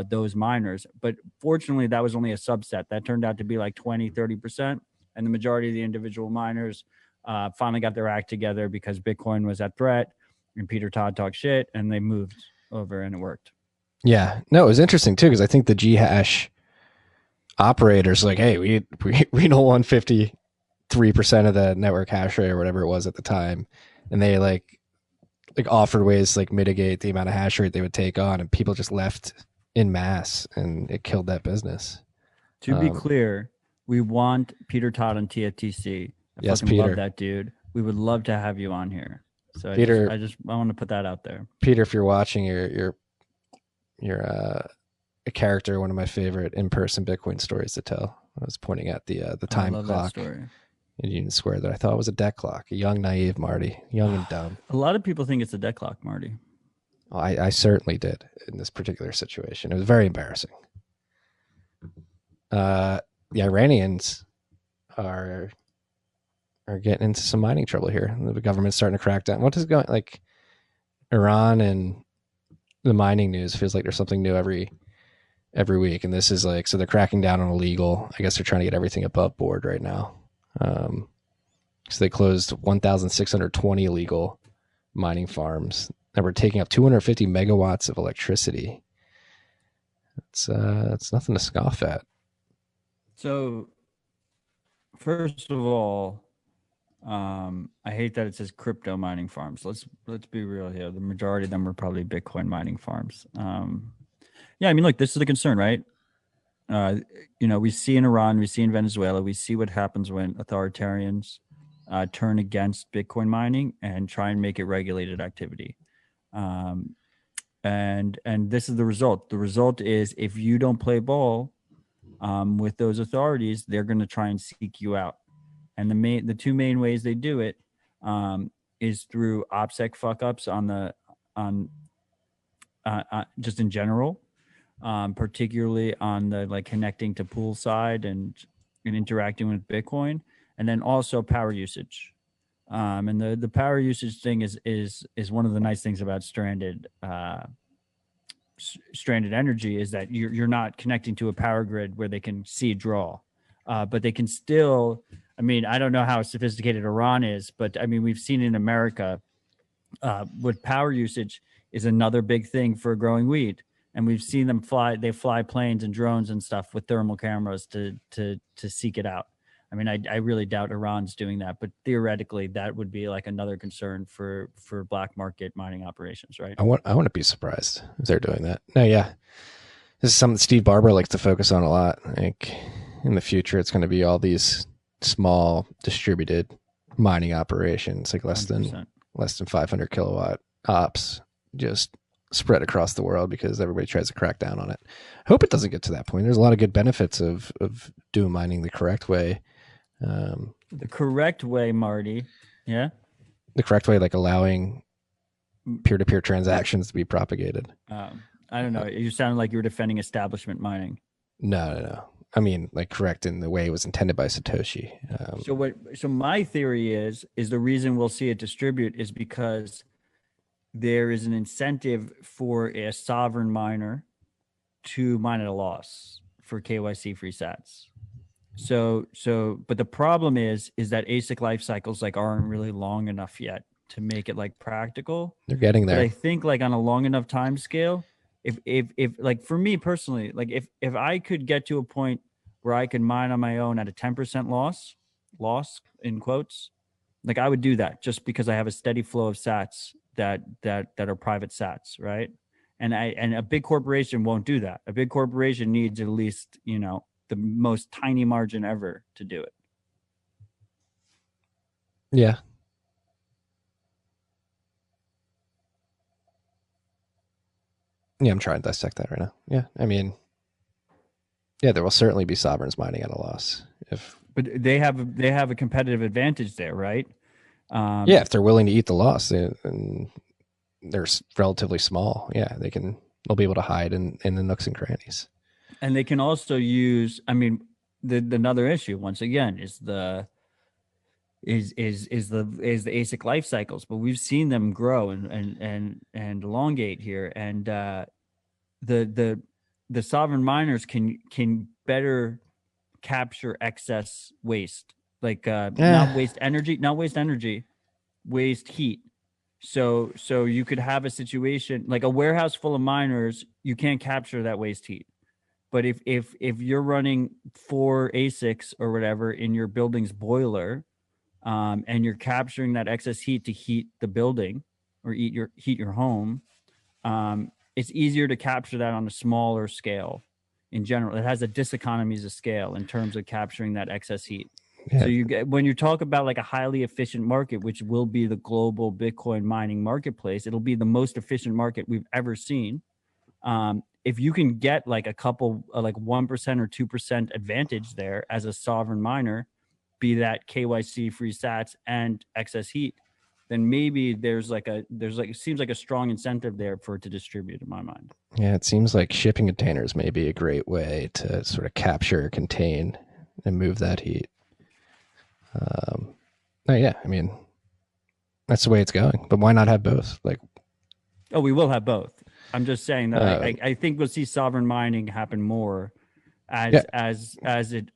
Speaker 7: those miners. But fortunately, that was only a subset. That turned out to be like 20, 30%. And the majority of the individual miners finally got their act together because Bitcoin was at threat and Peter Todd talked shit, and they moved over and it worked.
Speaker 1: Yeah. No, it was interesting too, because I think the Ghash operators like, hey, we don't want 53% of the network hash rate or whatever it was at the time. And they like offered ways to like mitigate the amount of hash rate they would take on, and people just left in mass, and it killed that business.
Speaker 7: To be clear, we want Peter Todd on TFTC.
Speaker 1: Yes,
Speaker 7: fucking
Speaker 1: Peter.
Speaker 7: love that dude. We would love to have you on here. So
Speaker 1: Peter,
Speaker 7: I want to put that out there.
Speaker 1: Peter, if you're watching, you're a character, one of my favorite in-person Bitcoin stories to tell. I was pointing at the time clock in Union Square that I thought was a debt clock. A young, naive Marty, young and dumb.
Speaker 7: A lot of people think it's a debt clock, Marty.
Speaker 1: Well, I certainly did in this particular situation. It was very embarrassing. The Iranians are getting into some mining trouble here. The government's starting to crack down. What is going like Iran and the mining news feels like there's something new every week. And this is like, so they're cracking down on illegal. I guess they're trying to get everything above board right now. So they closed 1,620 illegal mining farms that were taking up 250 megawatts of electricity. It's nothing to scoff at.
Speaker 7: So first of all, I hate that it says crypto mining farms. Let's be real here. The majority of them are probably Bitcoin mining farms. Yeah, I mean, look, this is the concern, right? We see in Iran, we see in Venezuela, we see what happens when authoritarians turn against Bitcoin mining and try and make it regulated activity. And this is the result. The result is if you don't play ball with those authorities, they're going to try and seek you out. And the 2 main ways they do it is through OPSEC fuck ups on just in general, particularly on the like connecting to pool side and interacting with Bitcoin, and then also power usage. And the power usage thing is one of the nice things about stranded stranded energy is that you're not connecting to a power grid where they can see draw, but they can still. I mean, I don't know how sophisticated Iran is, but I mean, we've seen in America with power usage is another big thing for growing weed, and we've seen them fly. They fly planes and drones and stuff with thermal cameras to seek it out. I mean, I really doubt Iran's doing that, but theoretically, that would be like another concern for black market mining operations, right?
Speaker 1: I wouldn't be surprised if they're doing that. No, yeah, this is something Steve Barber likes to focus on a lot. Like in the future, it's going to be all these small distributed mining operations, like less
Speaker 7: 100%.
Speaker 1: than 500 kilowatt ops, just spread across the world because everybody tries to crack down on it. I hope it doesn't get to that point. There's a lot of good benefits of doing mining the correct way.
Speaker 7: The correct way, Marty. Yeah.
Speaker 1: The correct way, like allowing peer-to-peer transactions to be propagated.
Speaker 7: I don't know. You sounded like you were defending establishment mining.
Speaker 1: No. I mean, like correct in the way it was intended by Satoshi.
Speaker 7: So my theory is the reason we'll see it distribute is because there is an incentive for a sovereign miner to mine at a loss for KYC free sats. But the problem is that ASIC life cycles like aren't really long enough yet to make it like practical.
Speaker 1: They're getting there.
Speaker 7: But I think like on a long enough time scale, if like for me personally, like if I could get to a point where I could mine on my own at a 10% loss in quotes, like I would do that just because I have a steady flow of sats that are private sats, right? And a big corporation won't do that. A big corporation needs at least, the most tiny margin ever to do it.
Speaker 1: Yeah. Yeah, I'm trying to dissect that right now. Yeah, I mean, yeah, there will certainly be sovereigns mining at a loss
Speaker 7: but they have a competitive advantage there, right?
Speaker 1: Yeah, if they're willing to eat the loss, and they're relatively small. Yeah, they'll be able to hide in the nooks and crannies.
Speaker 7: And they can also use. I mean, another issue once again is the ASIC life cycles, but we've seen them grow and elongate here, and the sovereign miners can better capture excess waste, like not waste energy, waste heat. So you could have a situation like a warehouse full of miners, you can't capture that waste heat. But if you're running 4 ASICs or whatever in your building's boiler, and you're capturing that excess heat to heat the building or heat your home, it's easier to capture that on a smaller scale. In general, it has a diseconomies of scale in terms of capturing that excess heat. Yeah. So when you talk about like a highly efficient market, which will be the global Bitcoin mining marketplace, it'll be the most efficient market we've ever seen. If you can get like a couple, like 1% or 2% advantage there as a sovereign miner, be that KYC free sats and excess heat, then maybe it seems like a strong incentive there for it to distribute in my mind.
Speaker 1: Yeah, it seems like shipping containers may be a great way to sort of capture, contain, and move that heat. Yeah, I mean, that's the way it's going. But why not have both? Like,
Speaker 7: we will have both. I'm just saying that I think we'll see sovereign mining happen more as it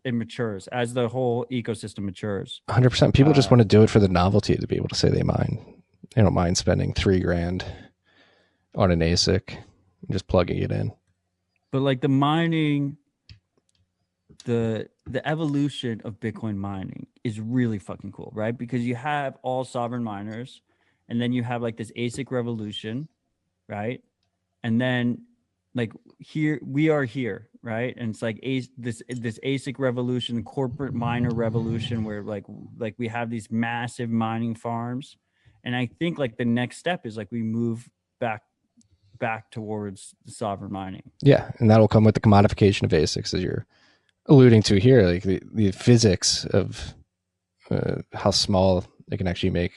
Speaker 7: matures, as the whole ecosystem matures.
Speaker 1: 100%. People just want to do it for the novelty to be able to say they mine. They don't mind spending $3,000 on an ASIC and just plugging it in.
Speaker 7: But like the mining, the evolution of Bitcoin mining is really fucking cool, right? Because you have all sovereign miners, and then you have like this ASIC revolution, right? And then like we are here, right? And it's like this ASIC revolution, corporate miner revolution, where like we have these massive mining farms, and I think like the next step is like we move back towards the sovereign mining.
Speaker 1: Yeah, and that'll come with the commodification of ASICs, as you're alluding to here. Like the physics of how small they can actually make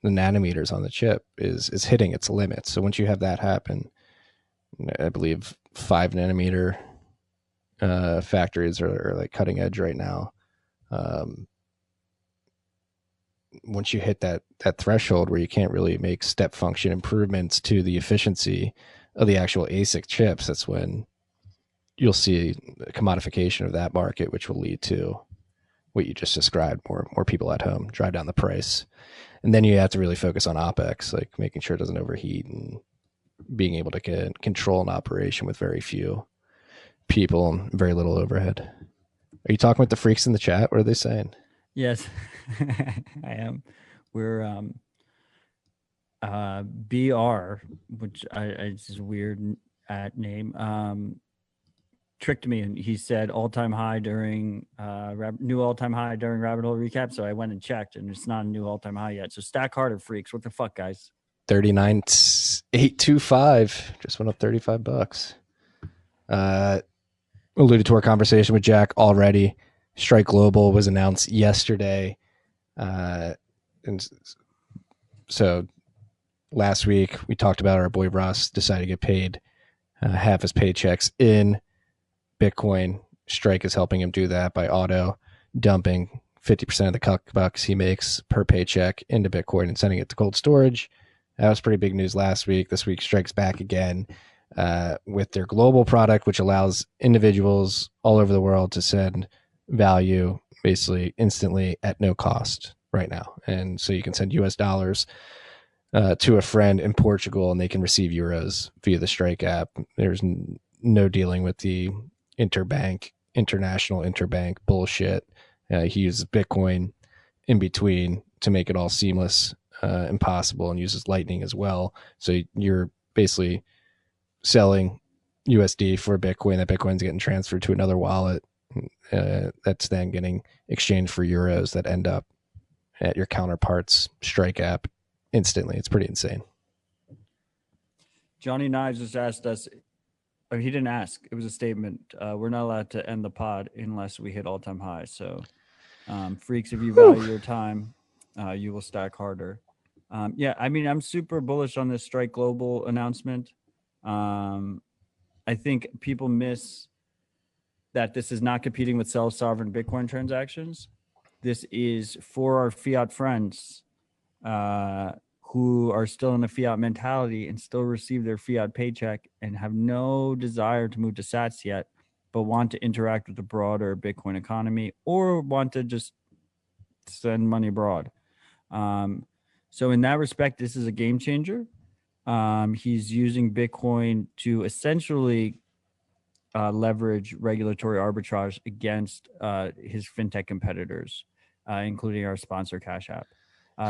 Speaker 1: the nanometers on the chip is hitting its limits. So once you have that happen, I believe 5 nanometer factories are like cutting edge right now. Once you hit that threshold where you can't really make step function improvements to the efficiency of the actual ASIC chips, that's when you'll see a commodification of that market, which will lead to what you just described, more people at home, drive down the price. And then you have to really focus on OpEx, like making sure it doesn't overheat and being able to control an operation with very few people and very little overhead. Are you talking with the freaks in the chat? What are they saying?
Speaker 7: Yes, I am. We're BR, which it's a weird at name. Tricked me, and he said all-time high during new all-time high during rabbit hole recap. So I went and checked, and it's not a new all-time high yet. So stack harder, freaks. What the fuck, guys?
Speaker 1: 39,825 just went up $35. Alluded to our conversation with Jack already. Strike Global was announced yesterday, and so last week we talked about our boy Ross decided to get paid half his paychecks in Bitcoin. Strike is helping him do that by auto dumping 50% of the bucks he makes per paycheck into Bitcoin and sending it to cold storage. That was pretty big news last week. This week, Strike's back again with their global product, which allows individuals all over the world to send value basically instantly at no cost right now. And so you can send US dollars to a friend in Portugal, and they can receive euros via the Strike app. There's no dealing with the international interbank bullshit. He uses Bitcoin in between to make it all seamless and possible, and uses Lightning as well. So you're basically selling USD for Bitcoin. That Bitcoin's getting transferred to another wallet. That's then getting exchanged for euros that end up at your counterpart's Strike app instantly. It's pretty insane.
Speaker 7: Johnny Knives just asked us. He didn't ask. It was a statement. We're not allowed to end the pod unless we hit all-time highs. So, freaks, if you value your time, you will stack harder. Yeah, I mean, I'm super bullish on this Strike Global announcement. I think people miss that this is not competing with self-sovereign Bitcoin transactions. This is for our fiat friends who are still in a fiat mentality and still receive their fiat paycheck and have no desire to move to sats yet, but want to interact with the broader Bitcoin economy or want to just send money abroad. So in that respect, this is a game changer. He's using Bitcoin to essentially leverage regulatory arbitrage against his fintech competitors, including our sponsor Cash App.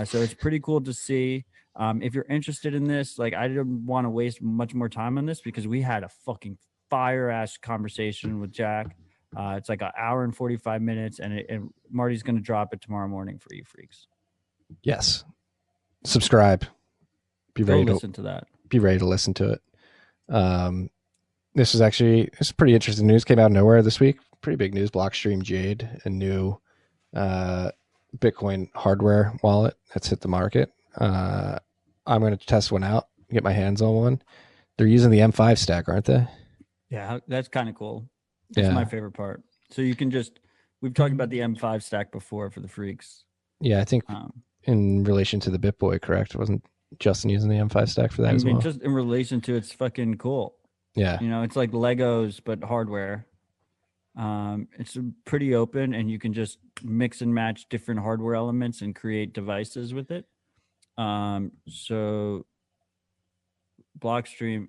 Speaker 7: So it's pretty cool to see. If you're interested in this, like, I didn't want to waste much more time on this because we had a fucking fire ass conversation with Jack. It's like an hour and 45 minutes, and Marty's going to drop it tomorrow morning for you freaks.
Speaker 1: Yes. Subscribe. Be ready to
Speaker 7: listen to that.
Speaker 1: Be ready to listen to it. This is pretty interesting news. Came out of nowhere this week. Pretty big news. Blockstream Jade, a new Bitcoin hardware wallet that's hit the market. I'm going to test one out, get my hands on one. They're using the M5 stack, aren't they?
Speaker 7: Yeah, that's kind of cool. That's my favorite part. So you can we've talked about the M5 stack before for the freaks.
Speaker 1: Yeah, I think in relation to the BitBoy, correct? Wasn't Justin using the M5 stack for that as well?
Speaker 7: Just in relation to it's fucking cool.
Speaker 1: Yeah.
Speaker 7: It's like Legos, but hardware. It's pretty open, and you can just mix and match different hardware elements and create devices with it. So Blockstream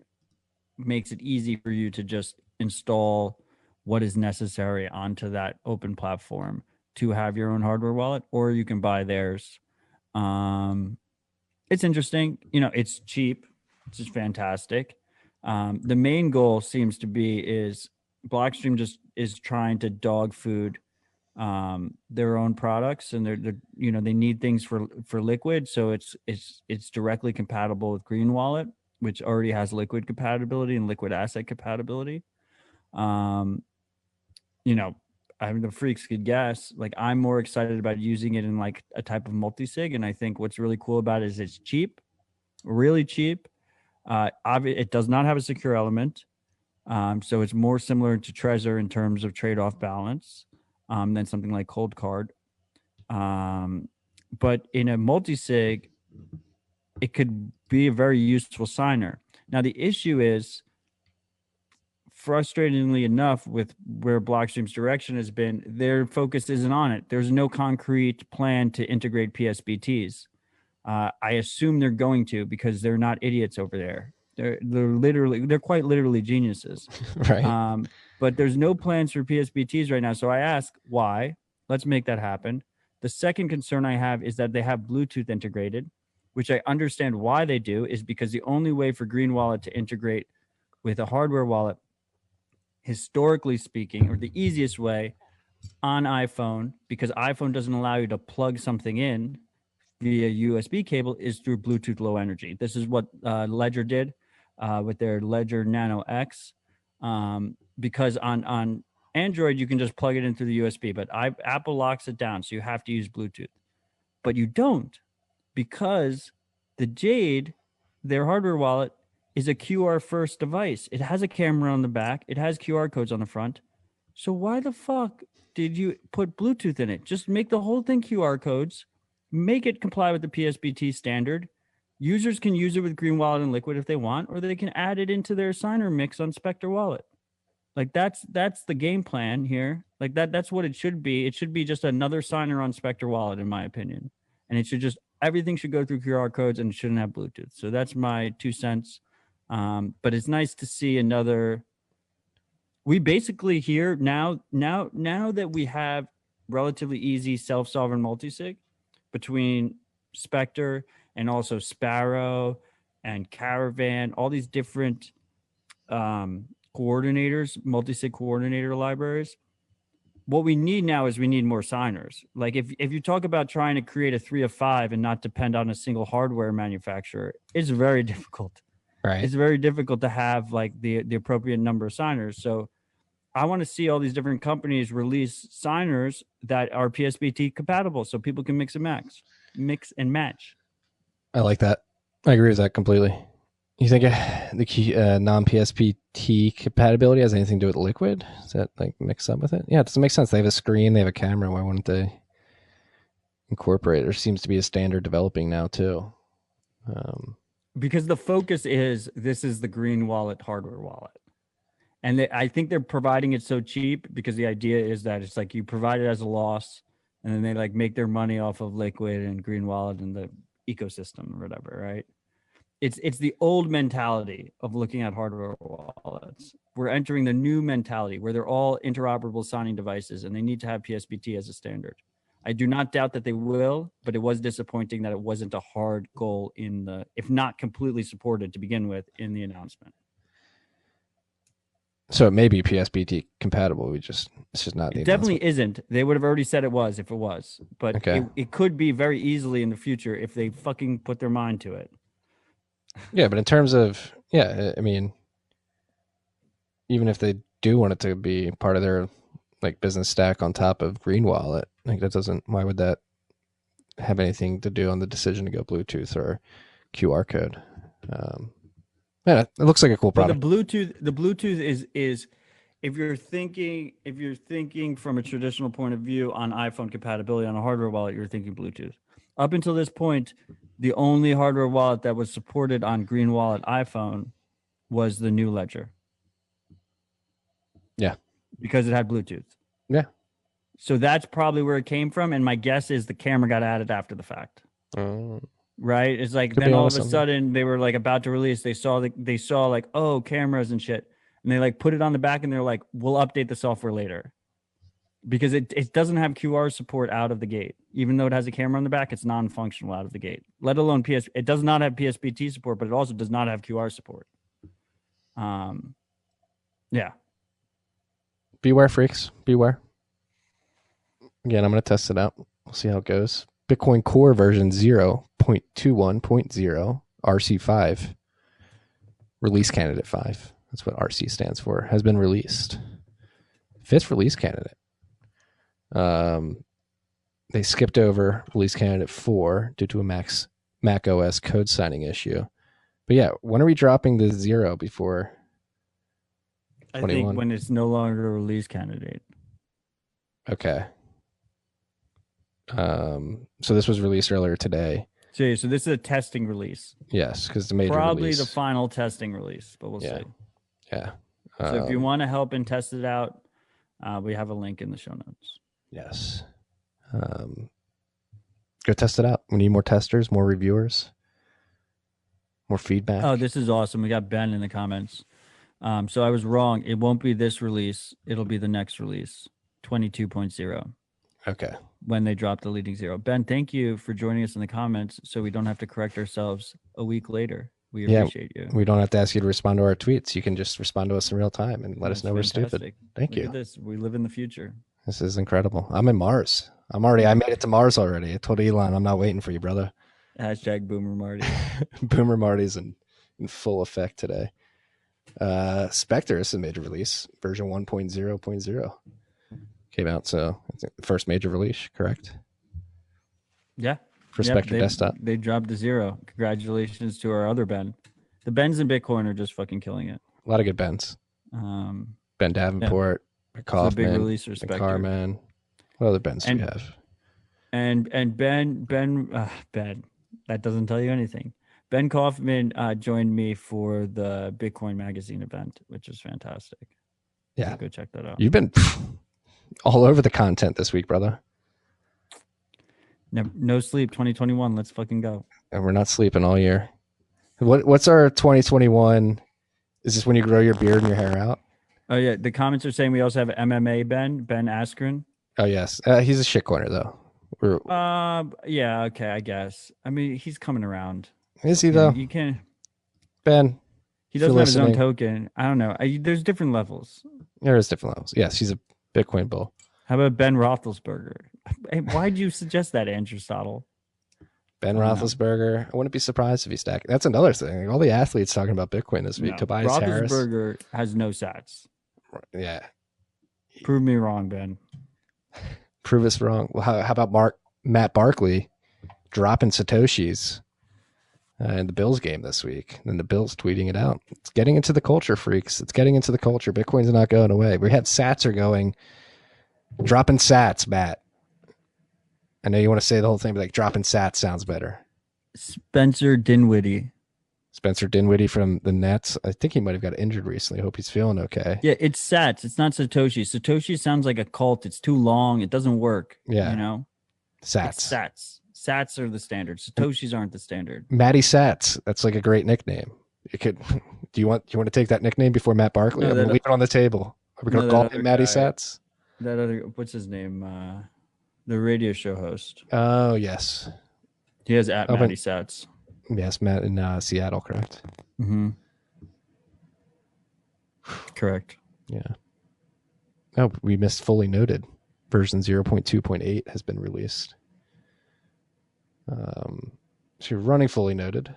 Speaker 7: makes it easy for you to just install what is necessary onto that open platform to have your own hardware wallet, or you can buy theirs. It's interesting. It's cheap, which is fantastic. The main goal seems to be is Blockstream just is trying to dog food their own products, and they're they need things for liquid, so it's directly compatible with Green Wallet, which already has liquid compatibility and liquid asset compatibility. The freaks could guess, like, I'm more excited about using it in like a type of multi-sig, and I think what's really cool about it is it's cheap, really cheap. It does not have a secure element, so it's more similar to Trezor in terms of trade-off balance than something like Cold Card. But in a multi-sig, it could be a very useful signer. Now, the issue is, frustratingly enough, with where Blockstream's direction has been, their focus isn't on it. There's no concrete plan to integrate PSBTs. I assume they're going to, because they're not idiots over there. They're quite literally geniuses.
Speaker 1: Right.
Speaker 7: But there's no plans for PSBTs right now. So I ask why. Let's make that happen. The second concern I have is that they have Bluetooth integrated, which I understand why they do, is because the only way for Green Wallet to integrate with a hardware wallet, historically speaking, or the easiest way on iPhone, because iPhone doesn't allow you to plug something in via USB cable, is through Bluetooth Low Energy. This is what Ledger did with their Ledger Nano X, because on Android, you can just plug it in through the USB, but Apple locks it down, so you have to use Bluetooth. But you don't, because the Jade, their hardware wallet, is a QR first device. It has a camera on the back. It has QR codes on the front. So why the fuck did you put Bluetooth in it? Just make the whole thing QR codes, make it comply with the PSBT standard. Users can use it with Green Wallet and Liquid if they want, or they can add it into their signer mix on Spectre Wallet. Like that's the game plan here. Like that's what it should be. It should be just another signer on Spectre Wallet, in my opinion. And it should just, everything should go through QR codes and it shouldn't have Bluetooth. So that's my 2 cents. But it's nice to see another. We basically here now that we have relatively easy self-sovereign multisig between Spectre and also Sparrow and Caravan, all these different coordinators, multisig coordinator libraries. What we need now is we need more signers. Like if you talk about trying to create a 3 of 5 and not depend on a single hardware manufacturer, it's very difficult.
Speaker 1: Right.
Speaker 7: It's very difficult to have like the appropriate number of signers. So I want to see all these different companies release signers that are PSBT compatible, so people can mix and match.
Speaker 1: I like that. I agree with that completely. You think the non-PSBT compatibility has anything to do with Liquid? Does that like mix up with it? Yeah, it doesn't make sense. They have a screen, they have a camera. Why wouldn't they incorporate it? There seems to be a standard developing now too.
Speaker 7: Because the focus is, this is the Green Wallet hardware wallet. And I think they're providing it so cheap because the idea is that it's like you provide it as a loss, and then they like make their money off of Liquid and Green Wallet and the ecosystem or whatever, right? It's the old mentality of looking at hardware wallets. We're entering the new mentality where they're all interoperable signing devices and they need to have PSBT as a standard. I do not doubt that they will, but it was disappointing that it wasn't a hard goal in the, if not completely supported to begin with, in the announcement.
Speaker 1: So it may be PSBT compatible. It's just not.
Speaker 7: It definitely isn't. They would have already said it was if it was, but
Speaker 1: okay.
Speaker 7: it could be very easily in the future if they fucking put their mind to it.
Speaker 1: Yeah, but in terms of, I mean, even if they do want it to be part of their like business stack on top of Green Wallet, like that doesn't, why would that have anything to do on the decision to go Bluetooth or QR code? Yeah, it looks like a cool product.
Speaker 7: But the Bluetooth is if you're thinking from a traditional point of view on iPhone compatibility on a hardware wallet, you're thinking Bluetooth. Up until this point, the only hardware wallet that was supported on Green Wallet iPhone was the new Ledger.
Speaker 1: Yeah.
Speaker 7: Because it had Bluetooth.
Speaker 1: Yeah.
Speaker 7: So that's probably where it came from. And my guess is the camera got added after the fact. Right? It's like, then all of a sudden they were like about to release. They saw like, oh, cameras and shit. And they like put it on the back and they're like, we'll update the software later. Because it doesn't have QR support out of the gate. Even though it has a camera on the back, it's non-functional out of the gate. Let alone it does not have PSBT support, but it also does not have QR support. Yeah.
Speaker 1: Beware, freaks. Beware. Again, I'm going to test it out. We'll see how it goes. Bitcoin Core version 0.21.0 RC5. Release candidate 5. That's what RC stands for. Has been released. 5th release candidate. They skipped over release candidate 4 due to a Mac OS code signing issue. But yeah, when are we dropping the 0 before 21?
Speaker 7: I think when it's no longer a release candidate.
Speaker 1: Okay. So this was released earlier today.
Speaker 7: So this is a testing release.
Speaker 1: Yes, because the major
Speaker 7: Probably
Speaker 1: release.
Speaker 7: the final testing release, but we'll see.
Speaker 1: Yeah.
Speaker 7: So if you want to help and test it out, we have a link in the show notes.
Speaker 1: Yes. Go test it out. We need more testers, more reviewers, more feedback.
Speaker 7: Oh, this is awesome. We got Ben in the comments. So I was wrong. It won't be this release. It'll be the next release, 22.0.
Speaker 1: Okay.
Speaker 7: When they drop the leading zero. Ben, thank you for joining us in the comments so we don't have to correct ourselves a week later. We appreciate you.
Speaker 1: We don't have to ask you to respond to our tweets. You can just respond to us in real time and let us know
Speaker 7: That's
Speaker 1: we're
Speaker 7: fantastic.
Speaker 1: stupid. Thank
Speaker 7: Look
Speaker 1: you.
Speaker 7: at this. We live in the future.
Speaker 1: This is incredible. I'm in Mars. I made it to Mars already. I told Elon, I'm not waiting for you, brother.
Speaker 7: Hashtag Boomer Marty.
Speaker 1: Boomer Marty's in full effect today. Spectre is a major release. Version 1.0.0 came out. So I think the first major release, correct?
Speaker 7: Yeah.
Speaker 1: For Spectre Desktop.
Speaker 7: They dropped the zero. Congratulations to our other Ben. The Bens in Bitcoin are just fucking killing it.
Speaker 1: A lot of good Bens. Ben Davenport, Kaufman,
Speaker 7: big release for Spectre.
Speaker 1: Carman. What other Bens do you have?
Speaker 7: And Ben, that doesn't tell you anything. Ben Kaufman joined me for the Bitcoin Magazine event, which is fantastic.
Speaker 1: Yeah.
Speaker 7: So go check that out.
Speaker 1: You've been all over the content this week, brother.
Speaker 7: No sleep 2021. Let's fucking go.
Speaker 1: And we're not sleeping all year. What's our 2021? Is this when you grow your beard and your hair out?
Speaker 7: Oh, yeah. The comments are saying we also have MMA Ben Askren.
Speaker 1: Oh, yes. He's a shitcoiner, though.
Speaker 7: Yeah, okay, I guess. I mean, he's coming around.
Speaker 1: Is he, though?
Speaker 7: You can.
Speaker 1: Ben.
Speaker 7: He doesn't have his own token. I don't know. There's different levels.
Speaker 1: There is different levels. Yes, he's a Bitcoin bull.
Speaker 7: How about Ben Roethlisberger? Hey, why'd you suggest that, Andrew Stottle?
Speaker 1: Ben Roethlisberger. I wouldn't be surprised if he's stacking. That's another thing. Like, all the athletes talking about Bitcoin this week.
Speaker 7: No,
Speaker 1: Tobias Harris.
Speaker 7: Roethlisberger has no sats.
Speaker 1: Yeah.
Speaker 7: Prove me wrong, Ben.
Speaker 1: Prove us wrong. Well, how about Matt Barkley dropping Satoshis in the Bills game this week? And the Bills tweeting it out. It's getting into the culture, freaks. It's getting into the culture. Bitcoin's not going away. We have sats are going. Dropping sats, Matt. I know you want to say the whole thing, but like dropping sats sounds better.
Speaker 7: Spencer Dinwiddie
Speaker 1: from the Nets. I think he might have got injured recently. I hope he's feeling okay.
Speaker 7: Yeah, it's sats. It's not Satoshi. Satoshi sounds like a cult. It's too long. It doesn't work.
Speaker 1: Yeah.
Speaker 7: You know?
Speaker 1: Sats.
Speaker 7: It's sats. Sats are the standard. Satoshis aren't the standard.
Speaker 1: Matty Sats. That's like a great nickname. You could. Do you want to take that nickname before Matt Barkley?
Speaker 7: No,
Speaker 1: I'm gonna leave it on the table. Are we gonna call him Matty Sats?
Speaker 7: That other, what's his name? The radio show host.
Speaker 1: Oh yes.
Speaker 7: He has Matty Sats.
Speaker 1: Yes, Matt in Seattle, correct?
Speaker 7: Mm-hmm. Correct.
Speaker 1: Yeah. Oh, we missed fully noted. Version 0.2.8 has been released. So you're running fully noted.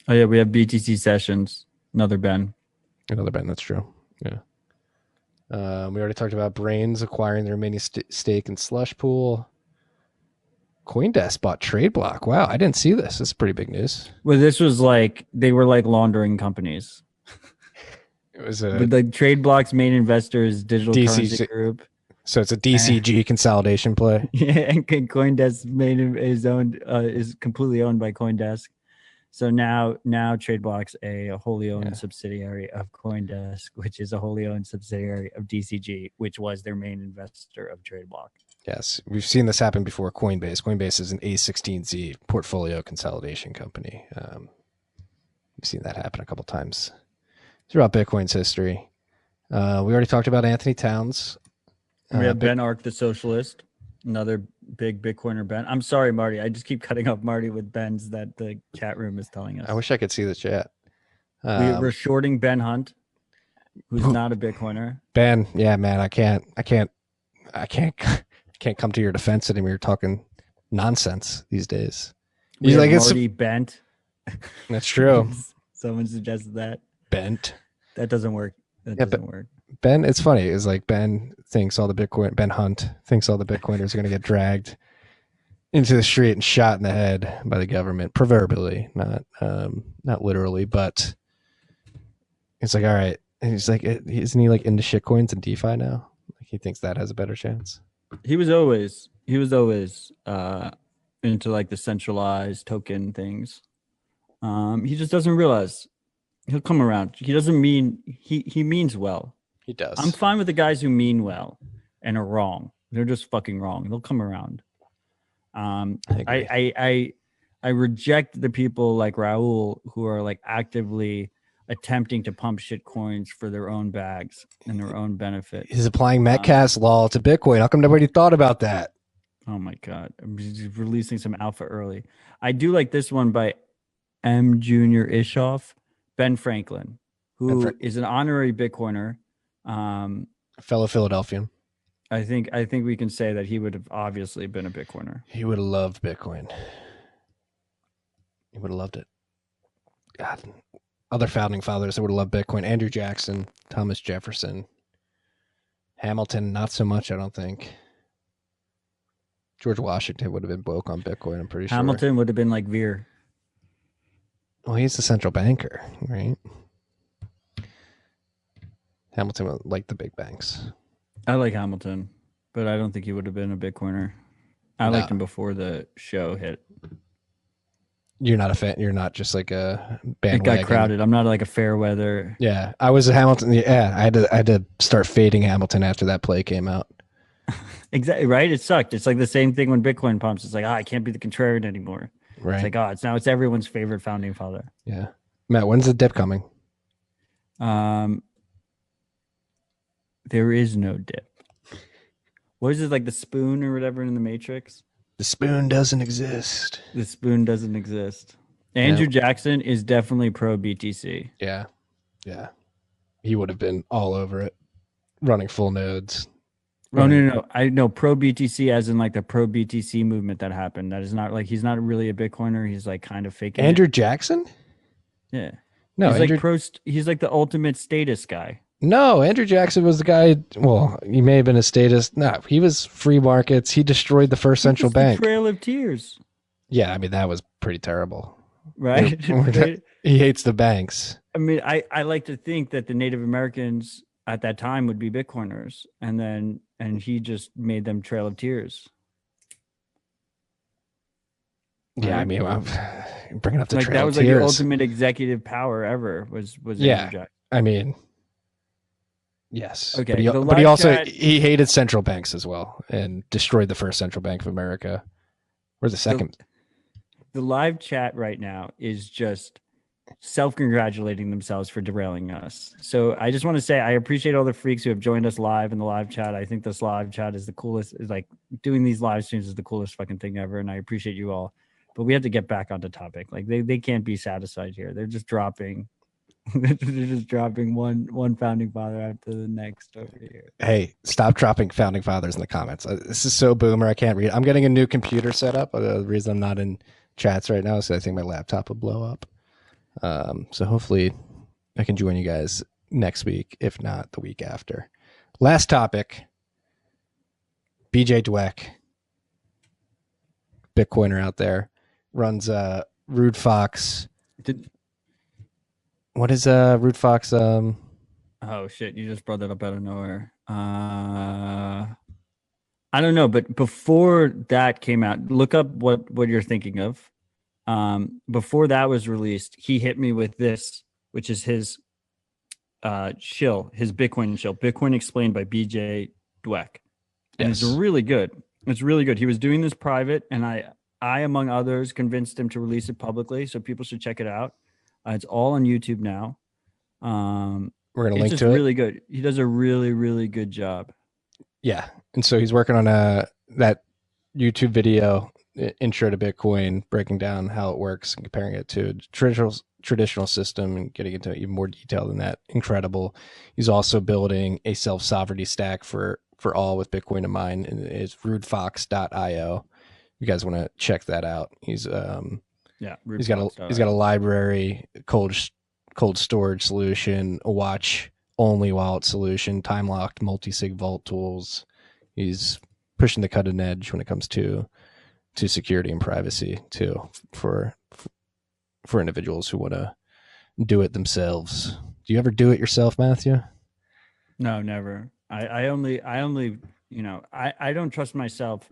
Speaker 7: Oh yeah, we have BTC sessions. Another Ben.
Speaker 1: That's true. Yeah. We already talked about Brains acquiring the remaining stake in Slush Pool. CoinDesk bought TradeBlock. Wow, I didn't see this. This is pretty big news.
Speaker 7: Well, this was like they were like laundering companies.
Speaker 1: It was
Speaker 7: but the TradeBlock's main investor is Digital Currency Group.
Speaker 1: So it's a DCG consolidation play.
Speaker 7: Yeah, and CoinDesk is completely owned by CoinDesk. So now TradeBlock's a wholly owned subsidiary of CoinDesk, which is a wholly owned subsidiary of DCG, which was their main investor of TradeBlock.
Speaker 1: Yes, we've seen this happen before. Coinbase is an A16Z portfolio consolidation company. We've seen that happen a couple times throughout Bitcoin's history. We already talked about Anthony Towns.
Speaker 7: We have Ben Ark, the socialist, another big Bitcoiner Ben. I'm sorry, Marty. I just keep cutting off Marty with Ben's that the chat room is telling us.
Speaker 1: I wish I could see the chat.
Speaker 7: We're shorting Ben Hunt, who's not a Bitcoiner.
Speaker 1: Ben, yeah, man, I can't come to your defense anymore. You're talking nonsense these days.
Speaker 7: He's like Marty bent.
Speaker 1: That's true.
Speaker 7: Someone suggested that.
Speaker 1: Bent.
Speaker 7: That doesn't work. That doesn't work.
Speaker 1: Ben, it's funny. It's like Ben Hunt thinks all the Bitcoiners are going to get dragged into the street and shot in the head by the government, proverbially, not literally, but it's like, all right. And he's like, isn't he like into shitcoins and DeFi now? Like he thinks that has a better chance.
Speaker 7: He was always into into like the centralized token things. He just doesn't realize he'll come around. He doesn't mean he means well.
Speaker 1: He does.
Speaker 7: I'm fine with the guys who mean well and are wrong. They're just fucking wrong. They'll come around. I reject the people like Raul who are like actively attempting to pump shit coins for their own bags and their own benefit.
Speaker 1: He's applying Metcalfe's law to Bitcoin. How come nobody thought about that?
Speaker 7: Oh my God. I'm just releasing some alpha early. I do like this one by M. Junior Ishoff, Ben Franklin, who is an honorary Bitcoiner.
Speaker 1: Fellow Philadelphian.
Speaker 7: I think we can say that he would have obviously been a Bitcoiner.
Speaker 1: He would have loved Bitcoin. He would have loved it. God. Other founding fathers that would have loved Bitcoin. Andrew Jackson, Thomas Jefferson, Hamilton, not so much, I don't think. George Washington would have been woke on Bitcoin, I'm pretty sure.
Speaker 7: Hamilton would have been like Veer.
Speaker 1: Well, he's the central banker, right? Hamilton would like the big banks.
Speaker 7: I like Hamilton, but I don't think he would have been a Bitcoiner. I liked him before the show hit.
Speaker 1: You're not a fan. You're not just like a bandwagon.
Speaker 7: It got crowded. I'm not like a fair weather.
Speaker 1: Yeah, I was a Hamilton. Yeah, I had to start fading Hamilton after that play came out.
Speaker 7: Exactly right. It sucked. It's like the same thing when Bitcoin pumps. It's like, I can't be the contrarian anymore.
Speaker 1: Right.
Speaker 7: It's like, it's everyone's favorite founding father.
Speaker 1: Yeah, Matt, when's the dip coming?
Speaker 7: There is no dip. What is it, like the spoon or whatever in the Matrix?
Speaker 1: The spoon doesn't exist.
Speaker 7: The spoon doesn't exist. Andrew Jackson is definitely pro BTC.
Speaker 1: Yeah. Yeah. He would have been all over it, running full nodes.
Speaker 7: Oh, no. I know pro BTC as in like the pro BTC movement that happened. That is not like, he's not really a Bitcoiner. He's like kind of faking
Speaker 1: Andrew Jackson?
Speaker 7: Yeah.
Speaker 1: No,
Speaker 7: he's
Speaker 1: Andrew...
Speaker 7: like he's like the ultimate status guy.
Speaker 1: No, Andrew Jackson was the guy. Well, he may have been a status. No, he was free markets. He destroyed the first central bank.
Speaker 7: The Trail of Tears.
Speaker 1: Yeah, I mean, that was pretty terrible.
Speaker 7: Right?
Speaker 1: He hates the banks.
Speaker 7: I mean, I like to think that the Native Americans at that time would be Bitcoiners, and he just made them Trail of Tears.
Speaker 1: Yeah, I mean, I'm bringing up the
Speaker 7: like
Speaker 1: Trail
Speaker 7: that was
Speaker 1: of
Speaker 7: like
Speaker 1: Tears.
Speaker 7: the ultimate executive power ever was
Speaker 1: yeah.
Speaker 7: Andrew Jackson.
Speaker 1: I mean, yes.
Speaker 7: Okay,
Speaker 1: but he also he hated central banks as well and destroyed the first central bank of America. Or the second.
Speaker 7: The live chat right now is just self-congratulating themselves for derailing us. So I just want to say I appreciate all the freaks who have joined us live in the live chat. I think this live chat is the coolest. Is like doing these live streams is the coolest fucking thing ever, and I appreciate you all. But we have to get back onto topic. Like they can't be satisfied here. They're just dropping one founding father after the next over here.
Speaker 1: Hey, stop dropping founding fathers in the comments. This is so boomer. I can't read. I'm getting a new computer set up. The reason I'm not in chats right now is I think my laptop will blow up. So hopefully I can join you guys next week, if not the week after. Last topic. BJ Dweck, Bitcoiner out there, runs Rude Fox. What is Rude Fox? Oh
Speaker 7: shit! You just brought that up out of nowhere. I don't know, but before that came out, look up what you're thinking of. Before that was released, he hit me with this, which is his shill, his Bitcoin shill, Bitcoin Explained by BJ Dweck. And It's really good. It's really good. He was doing this private, and I among others convinced him to release it publicly, so people should check it out. It's all on YouTube now.
Speaker 1: We're gonna link to it. It's
Speaker 7: really good. He does a really, really good job.
Speaker 1: Yeah, and so he's working on that YouTube video, intro to Bitcoin, breaking down how it works and comparing it to a traditional system and getting into even more detail than that. Incredible. He's also building a self-sovereignty stack for all with Bitcoin in mind, and it's rudefox.io. You guys want to check that out. He's he's got a library, cold storage solution, a watch only wallet solution, time locked multi-sig vault tools. He's pushing the cutting edge when it comes to security and privacy too for individuals who want to do it themselves. Do you ever do it yourself, Matthew?
Speaker 7: No, never. I only I don't trust myself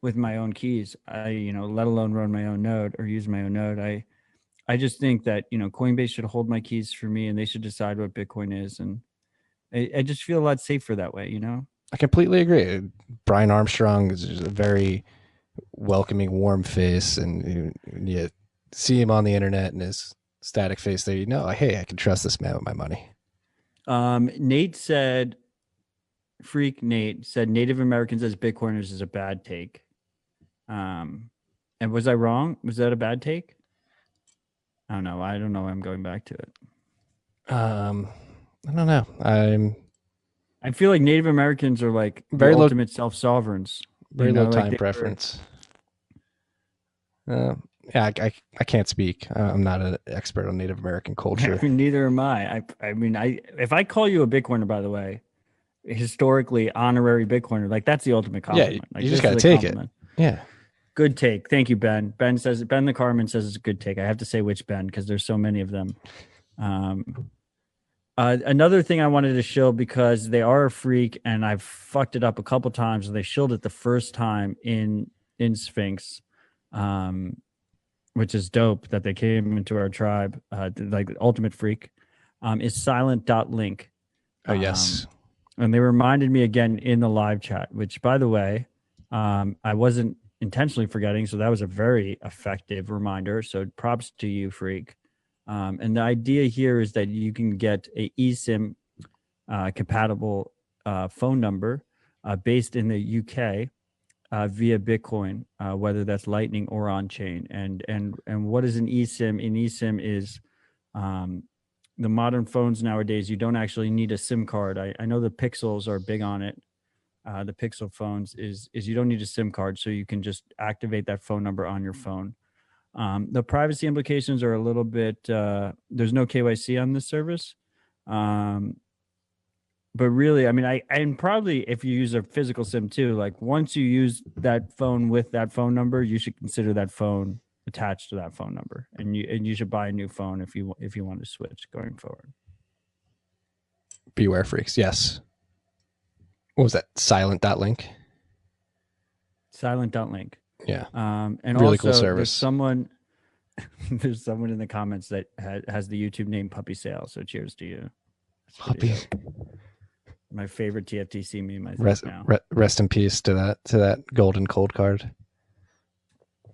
Speaker 7: with my own keys. Let alone run my own node or use my own node. I just think that, Coinbase should hold my keys for me and they should decide what Bitcoin is. And I just feel a lot safer that way,
Speaker 1: I completely agree. Brian Armstrong is just a very welcoming, warm face, and you see him on the internet and his static face there, hey, I can trust this man with my money.
Speaker 7: Freak Nate said Native Americans as Bitcoiners is a bad take. And was I wrong? Was that a bad take? I don't know. I don't know. I'm going back to it.
Speaker 1: I don't know.
Speaker 7: I feel like Native Americans are like
Speaker 1: very
Speaker 7: the
Speaker 1: low,
Speaker 7: ultimate self-sovereigns.
Speaker 1: Very low time preference. Yeah, I can't speak. I'm not an expert on Native American culture.
Speaker 7: I mean, neither am I. If I call you a Bitcoiner, by the way, historically honorary Bitcoiner, like that's the ultimate compliment.
Speaker 1: Yeah, you just gotta take it. Yeah.
Speaker 7: Good take. Thank you, Ben. Ben the Carmen says it's a good take. I have to say which Ben because there's so many of them. Another thing I wanted to shill because they are a freak and I've fucked it up a couple times. They shilled it the first time in Sphinx, which is dope that they came into our tribe. Like the ultimate freak is silent.link.
Speaker 1: Oh, yes.
Speaker 7: And they reminded me again in the live chat, which by the way, I wasn't intentionally forgetting. So that was a very effective reminder. So props to you, freak. And the idea here is that you can get a eSIM compatible phone number based in the UK via Bitcoin, whether that's Lightning or on chain. And what is an eSIM? An eSIM is the modern phones nowadays. You don't actually need a SIM card. I know the Pixels are big on it. The Pixel phones is you don't need a SIM card, so you can just activate that phone number on your phone. The privacy implications are a little bit, there's no KYC on this service. But really, I mean, and probably if you use a physical SIM too, like once you use that phone with that phone number, you should consider that phone attached to that phone number. And you should buy a new phone if you want to switch going forward.
Speaker 1: Beware freaks. Yes. What was that? Silent.link?
Speaker 7: Silent.link.
Speaker 1: Yeah.
Speaker 7: And
Speaker 1: really
Speaker 7: also,
Speaker 1: cool service.
Speaker 7: There's someone in the comments that has the YouTube name Puppy Sale. So cheers to you.
Speaker 1: Puppy.
Speaker 7: My favorite TFTC meme.
Speaker 1: Rest in peace to that golden cold card.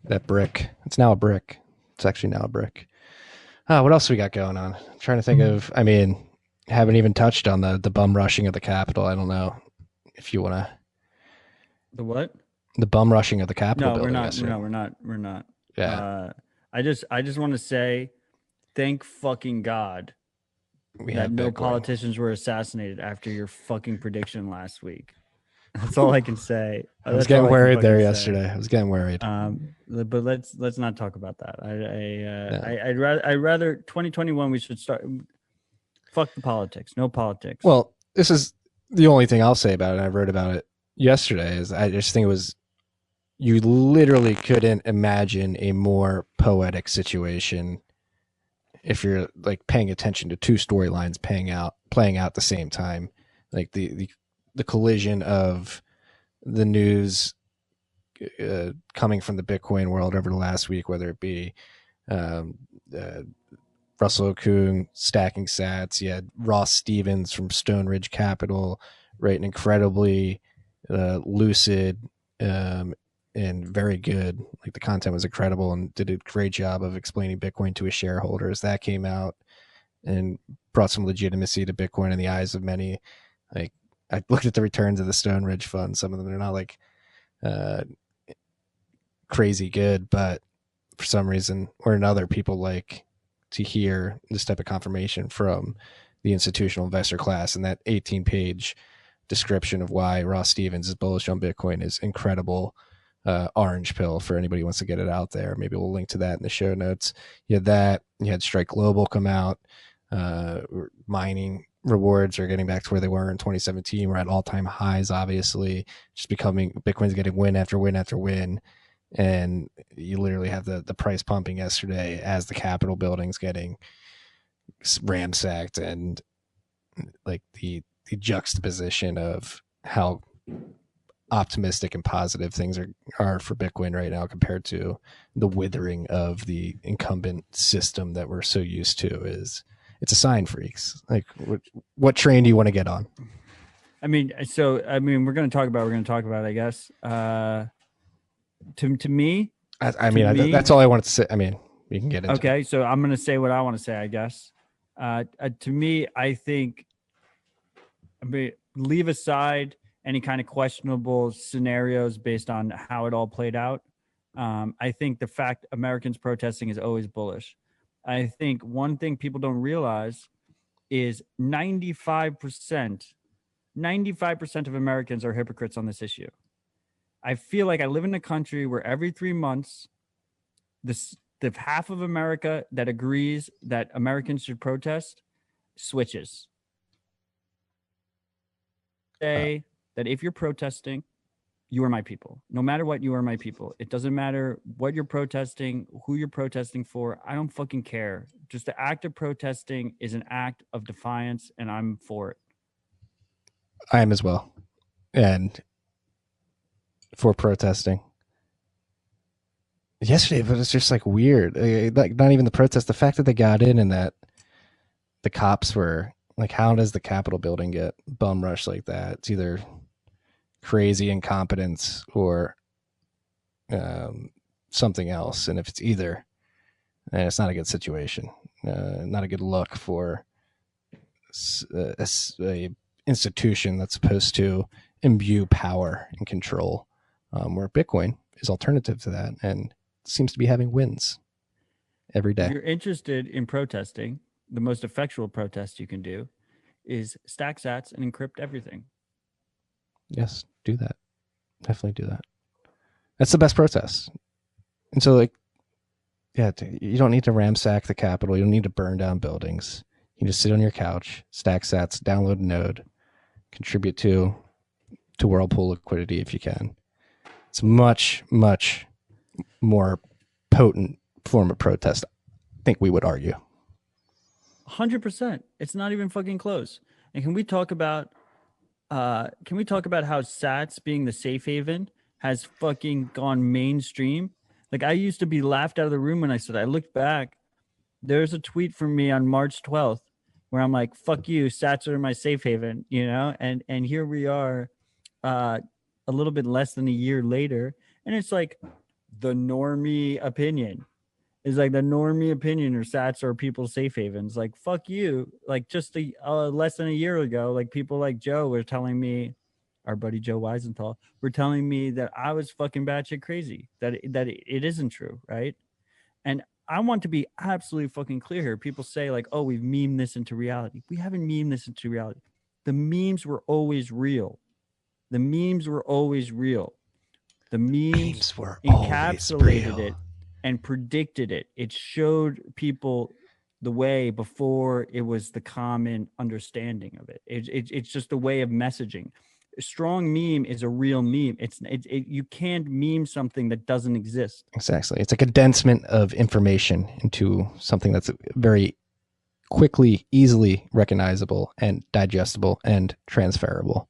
Speaker 1: That brick. It's now a brick. It's actually now a brick. What else we got going on? I'm trying to think of. I mean, haven't even touched on the bum rushing of the Capitol. I don't know if you want to.
Speaker 7: The what?
Speaker 1: The bum rushing of the Capitol.
Speaker 7: No, we're not.
Speaker 1: Yesterday.
Speaker 7: No, we're not.
Speaker 1: Yeah.
Speaker 7: I just want to say, thank fucking God that no politicians were assassinated after your fucking prediction last week. That's all I can say.
Speaker 1: I was getting worried there yesterday. I was getting worried.
Speaker 7: But let's not talk about that. I'd rather 2021 we should start. Fuck the politics. No politics.
Speaker 1: Well, this is the only thing I'll say about it. I wrote about it yesterday. Is I just think it was. You literally couldn't imagine a more poetic situation if you're like paying attention to two storylines playing out at the same time, like the collision of the news coming from the Bitcoin world over the last week, whether it be Russell Okung stacking sats, you had Ross Stevens from Stone Ridge Capital write an incredibly lucid and very good. Like the content was incredible and did a great job of explaining Bitcoin to his shareholders. That came out and brought some legitimacy to Bitcoin in the eyes of many. Like I looked at the returns of the Stone Ridge Fund. Some of them are not like crazy good, but for some reason or another, people like to hear this type of confirmation from the institutional investor class. And that 18-page description of why Ross Stevens is bullish on Bitcoin is incredible. Orange pill for anybody who wants to get it out there. Maybe we'll link to that in the show notes. You had that. You had Strike Global come out. Mining rewards are getting back to where they were in 2017. We're at all-time highs, obviously. Just Bitcoin's getting win after win after win. And you literally have the price pumping yesterday as the Capitol building's getting ransacked, and like the juxtaposition of how optimistic and positive things are for Bitcoin right now compared to the withering of the incumbent system that we're so used to. Is it's a sign, freaks. Like, what train do you want to get on?
Speaker 7: I mean, we're going to talk about it, I guess. To me,
Speaker 1: that's all I wanted to say. I mean, you can get into
Speaker 7: okay,
Speaker 1: it.
Speaker 7: so I'm going to say what I want to say, I guess. To me, I think, leave aside any kind of questionable scenarios based on how it all played out. I think the fact Americans protesting is always bullish. I think one thing people don't realize is 95% of Americans are hypocrites on this issue. I feel like I live in a country where every 3 months, the half of America that agrees that Americans should protest switches. Say that if you're protesting, you are my people. No matter what, you are my people. It doesn't matter what you're protesting, who you're protesting for. I don't fucking care. Just the act of protesting is an act of defiance, and I'm for it.
Speaker 1: I am as well. And for protesting. Yesterday, but it's just like weird. Like, not even the protest, the fact that they got in and that the cops were like, how does the Capitol building get bum rushed like that? It's either crazy incompetence or something else. And if it's either, it's not a good situation. Not a good look for a institution that's supposed to imbue power and control, where Bitcoin is alternative to that and seems to be having wins every day.
Speaker 7: If you're interested in protesting, the most effectual protest you can do is stack sats and encrypt everything.
Speaker 1: Yes, do that. Definitely do that. That's the best protest. And so, like, yeah, you don't need to ransack the Capitol. You don't need to burn down buildings. You can just sit on your couch, stack sats, download a node, contribute to Whirlpool liquidity if you can. It's much, much more potent form of protest, I think we would argue.
Speaker 7: 100%. It's not even fucking close. And can we talk about how Sats being the safe haven has fucking gone mainstream? Like, I used to be laughed out of the room when I said, I looked back. There's a tweet from me on March 12th where I'm like, fuck you, Sats are my safe haven, you know? And here we are a little bit less than a year later. And it's like the normie opinion. Is like the normie opinion or Sats are people's safe havens. Like, fuck you. Like, just less than a year ago, like, people like Joe were telling me, our buddy Joe Weisenthal, were telling me that I was fucking batshit crazy, that it isn't true, right? And I want to be absolutely fucking clear here. People say, like, oh, we've memed this into reality. We haven't memed this into reality. The memes were always real. The memes were always real. The memes
Speaker 1: were
Speaker 7: encapsulated it and predicted it. It showed people the way before it was the common understanding of it. It's just a way of messaging. A strong meme is a real meme. You can't meme something that doesn't exist.
Speaker 1: Exactly. It's a condensement of information into something that's very quickly, easily recognizable and digestible and transferable.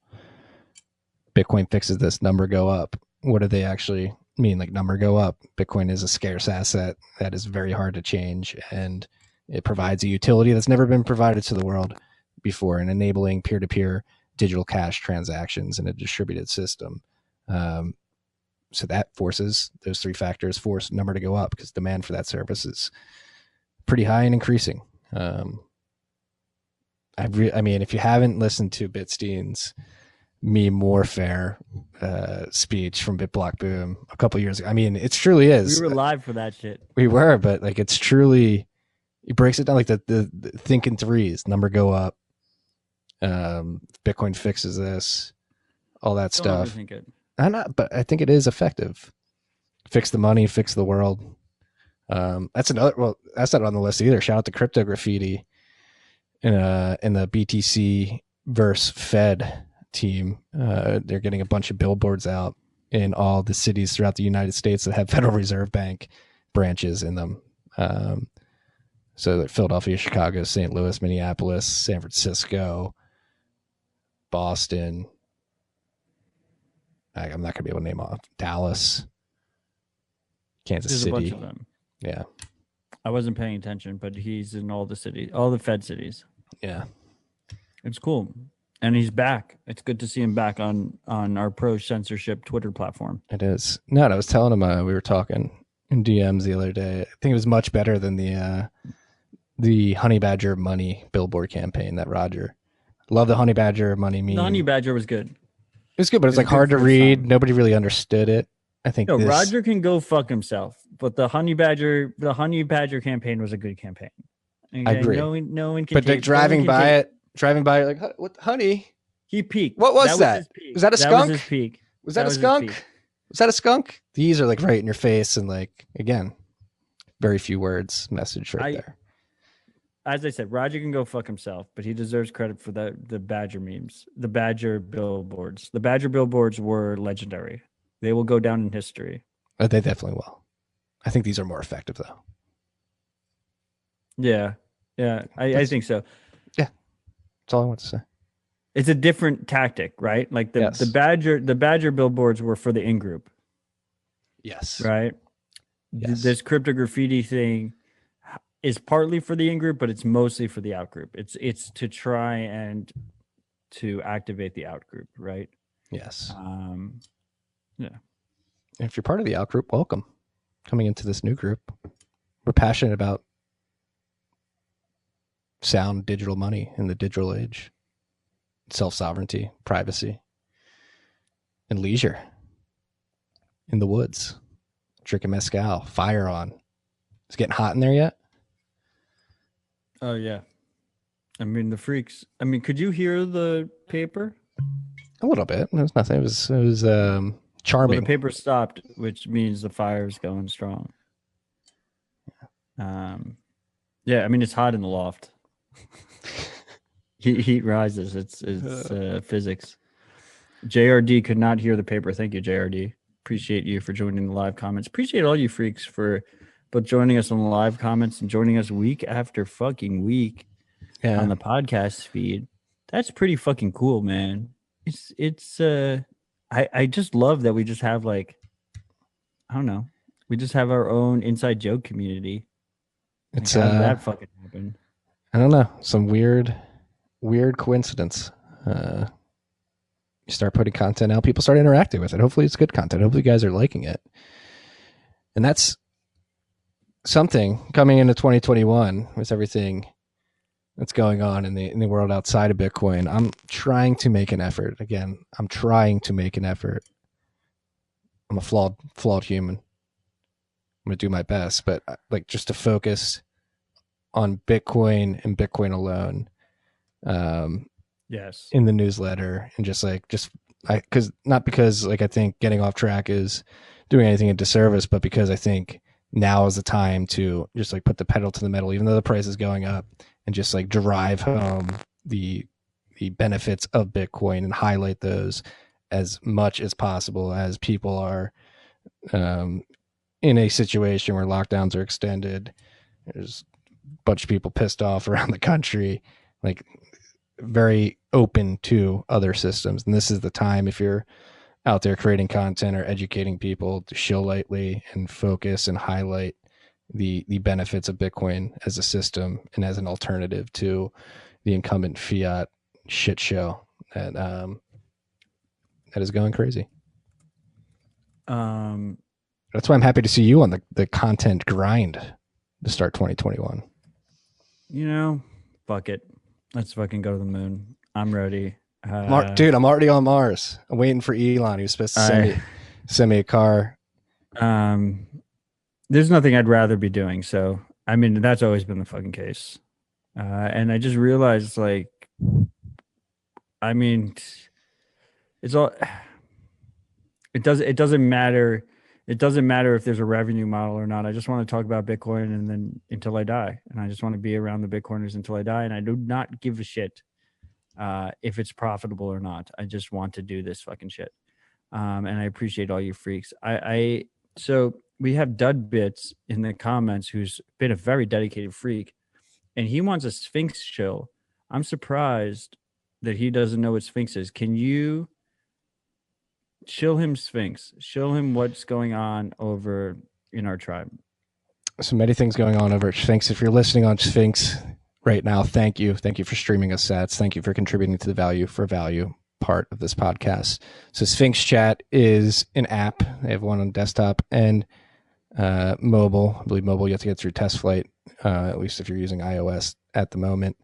Speaker 1: Bitcoin fixes this. Number go up. What do they actually mean? Like, number go up. Bitcoin is a scarce asset that is very hard to change, and it provides a utility that's never been provided to the world before in enabling peer-to-peer digital cash transactions in a distributed system. So that those three factors force number to go up because demand for that service is pretty high and increasing. I mean, if you haven't listened to Bitstein's meme warfare speech from BitBlock Boom a couple years ago, I mean, it truly is.
Speaker 7: We were live for that shit.
Speaker 1: We were, but like, it's truly, it breaks it down like the think in threes. Number go up. Bitcoin fixes this, all that stuff. But I think it is effective. Fix the money, fix the world. That's not on the list either. Shout out to Crypto Graffiti in the BTC verse Fed team. They're getting a bunch of billboards out in all the cities throughout the United States that have Federal Reserve Bank branches in them. So that Philadelphia, Chicago, St. Louis, Minneapolis, San Francisco, Boston, I'm not gonna be able to name off. Dallas, Kansas
Speaker 7: There's
Speaker 1: City.
Speaker 7: a bunch of them.
Speaker 1: Yeah,
Speaker 7: I wasn't paying attention, but he's in all the cities, all the Fed cities.
Speaker 1: yeah.
Speaker 7: It's cool. And he's back. It's good to see him back on our pro censorship Twitter platform.
Speaker 1: It is. No, I was telling him we were talking in DMs the other day. I think it was much better than the Honey Badger money billboard campaign that Roger. Love the Honey Badger money meme.
Speaker 7: The Honey Badger was good.
Speaker 1: It was good, but it's like hard to read. Nobody really understood it. I think
Speaker 7: No, Roger can go fuck himself. But the Honey Badger campaign was a good campaign. Okay?
Speaker 1: I agree.
Speaker 7: No one can.
Speaker 1: But like driving by, like, what, honey?
Speaker 7: He peaked.
Speaker 1: What was that? Was that a skunk?
Speaker 7: That was his peak.
Speaker 1: Was that a skunk? Was that a skunk? These are like right in your face, and like again, very few words message right there.
Speaker 7: As I said, Roger can go fuck himself, but he deserves credit for the Badger memes, the Badger billboards. The Badger billboards were legendary. They will go down in history.
Speaker 1: They definitely will. I think these are more effective though.
Speaker 7: Yeah, I think so.
Speaker 1: Yeah, that's all I want to say.
Speaker 7: It's a different tactic, right? Like the Badger billboards were for the in group.
Speaker 1: Yes.
Speaker 7: Right.
Speaker 1: Yes.
Speaker 7: This crypto graffiti thing is partly for the in group, but it's mostly for the out group. It's to try and to activate the out group, right?
Speaker 1: Yes.
Speaker 7: Yeah.
Speaker 1: If you're part of the out group, welcome. Coming into this new group, we're passionate about sound digital money in the digital age, self-sovereignty, privacy, and leisure in the woods, drinking mezcal, fire on. It's getting hot in there yet?
Speaker 7: Oh yeah. I mean the freaks. I mean, could you hear the paper?
Speaker 1: A little bit. It was nothing. It was charming.
Speaker 7: Well, the paper stopped, which means the fire's going strong. Yeah, I mean it's hot in the loft. Heat rises. It's physics. JRD could not hear the paper. Thank you, JRD. Appreciate you for joining the live comments. Appreciate all you freaks for both joining us on the live comments and joining us week after fucking week on the podcast feed. That's pretty fucking cool, man. I just love that we just have like, I don't know, we just have our own inside joke community. Like, how did that fucking happen?
Speaker 1: I don't know. Some weird coincidence. You start putting content out, people start interacting with it. Hopefully it's good content. Hopefully you guys are liking it. And that's something coming into 2021 with everything that's going on in the world outside of Bitcoin. I'm trying to make an effort. Again, I'm trying to make an effort. I'm a flawed human. I'm going to do my best, but like just to focus on Bitcoin and Bitcoin alone.
Speaker 7: Yes.
Speaker 1: In the newsletter, and because I think getting off track is doing anything a disservice, but because I think now is the time to just like put the pedal to the metal, even though the price is going up, and just like drive home the benefits of Bitcoin and highlight those as much as possible as people are in a situation where lockdowns are extended. There's a bunch of people pissed off around the country, like very open to other systems. And this is the time, if you're out there creating content or educating people, to chill lightly and focus and highlight the benefits of Bitcoin as a system and as an alternative to the incumbent fiat shit show that is going crazy. That's why I'm happy to see you on the content grind to start 2021.
Speaker 7: You know, fuck it. Let's fucking go to the moon. I'm ready.
Speaker 1: Dude, I'm already on Mars. I'm waiting for Elon. He was supposed to send me a car.
Speaker 7: There's nothing I'd rather be doing. So, I mean, that's always been the fucking case. And I just realized, like, I mean, it's all. It doesn't matter. It doesn't matter if there's a revenue model or not. I just want to talk about Bitcoin and then until I die. And I just want to be around the Bitcoiners until I die. And I do not give a shit if it's profitable or not. I just want to do this fucking shit. And I appreciate all you freaks. So we have Dud Bits in the comments, who's been a very dedicated freak, and he wants a Sphinx chill. I'm surprised that he doesn't know what Sphinx is. Can you Show him Sphinx. Show him what's going on over in our tribe.
Speaker 1: So many things going on over at Sphinx. If you're listening on Sphinx right now, thank you. Thank you for streaming us sats. Thank you for contributing to the value for value part of this podcast. So Sphinx Chat is an app. They have one on desktop and mobile. I believe mobile you have to get through test flight, at least if you're using iOS at the moment.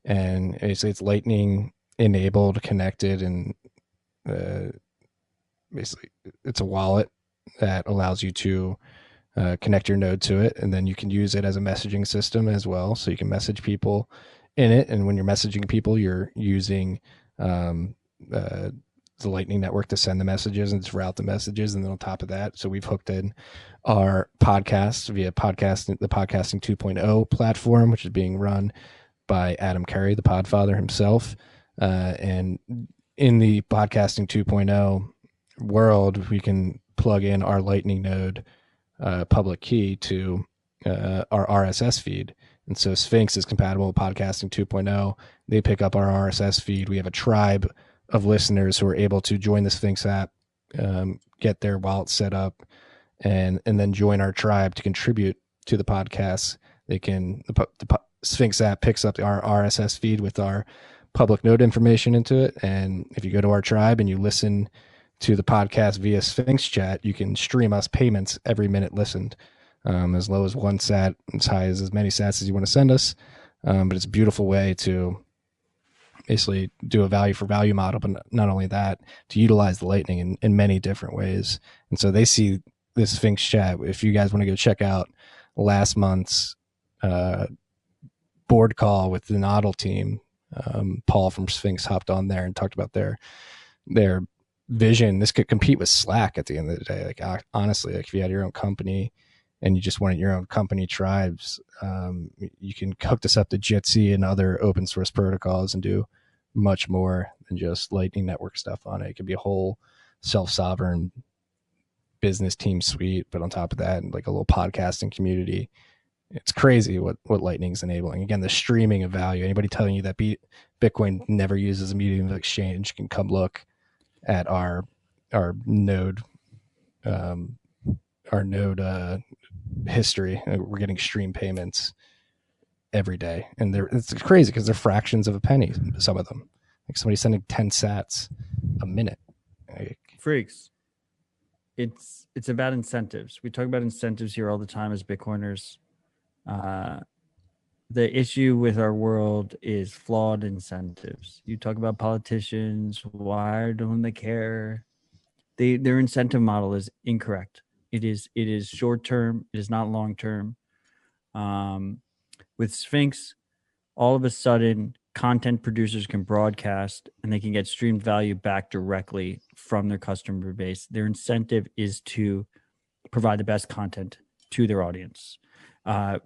Speaker 1: And it's Lightning enabled, connected, and basically it's a wallet that allows you to connect your node to it, and then you can use it as a messaging system as well. So you can message people in it, and when you're messaging people, you're using the Lightning Network to send the messages and to route the messages. And then on top of that, so we've hooked in our podcast via the Podcasting 2.0 platform, which is being run by Adam Curry, the Podfather himself. And in the Podcasting 2.0 world, we can plug in our Lightning node public key to our RSS feed. And so Sphinx is compatible with Podcasting 2.0. They pick up our RSS feed. We have a tribe of listeners who are able to join the Sphinx app, get their wallet set up, and then join our tribe to contribute to the podcast. They can the Sphinx app picks up our RSS feed with our public node information into it, and if you go to our tribe and you listen to the podcast via Sphinx Chat, you can stream us payments every minute listened, as low as 1 sat, as high as many sats as you want to send us. But it's a beautiful way to basically do a value for value model, but not only that, to utilize the Lightning in many different ways. And so they see this Sphinx Chat. If you guys want to go check out last month's board call with the Nodal team, Paul from Sphinx hopped on there and talked about their vision. This could compete with Slack at the end of the day. Like, honestly, like if you had your own company and you just wanted your own company tribes, you can hook this up to Jitsi and other open source protocols and do much more than just Lightning Network stuff on it. It could be a whole self-sovereign business team suite, but on top of that, like a little podcasting community. It's crazy what Lightning's enabling. Again, the streaming of value. Anybody telling you that Bitcoin never uses a medium of exchange can come look at our node history. We're getting stream payments every day, and it's crazy because they're fractions of a penny. Some of them, like somebody sending 10 sats a minute.
Speaker 7: Freaks. It's about incentives. We talk about incentives here all the time as Bitcoiners. The issue with our world is flawed incentives. You talk about politicians, why don't they care? Their incentive model is incorrect. It is short term. It is not long term. With Sphinx, all of a sudden, content producers can broadcast and they can get streamed value back directly from their customer base. Their incentive is to provide the best content to their audience.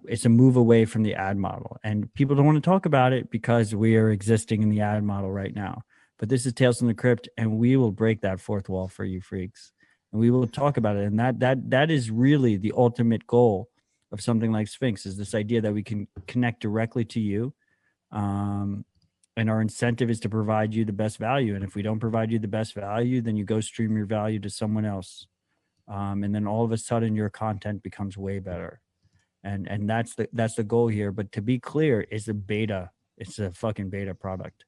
Speaker 7: It's a move away from the ad model, and people don't want to talk about it because we are existing in the ad model right now. But this is Tales from the Crypt, and we will break that fourth wall for you freaks, and we will talk about it. And that is really the ultimate goal of something like Sphinx, is this idea that we can connect directly to you, and our incentive is to provide you the best value. And if we don't provide you the best value, then you go stream your value to someone else, and then all of a sudden your content becomes way better. And that's the goal here. But to be clear, it's a beta. It's a fucking beta product.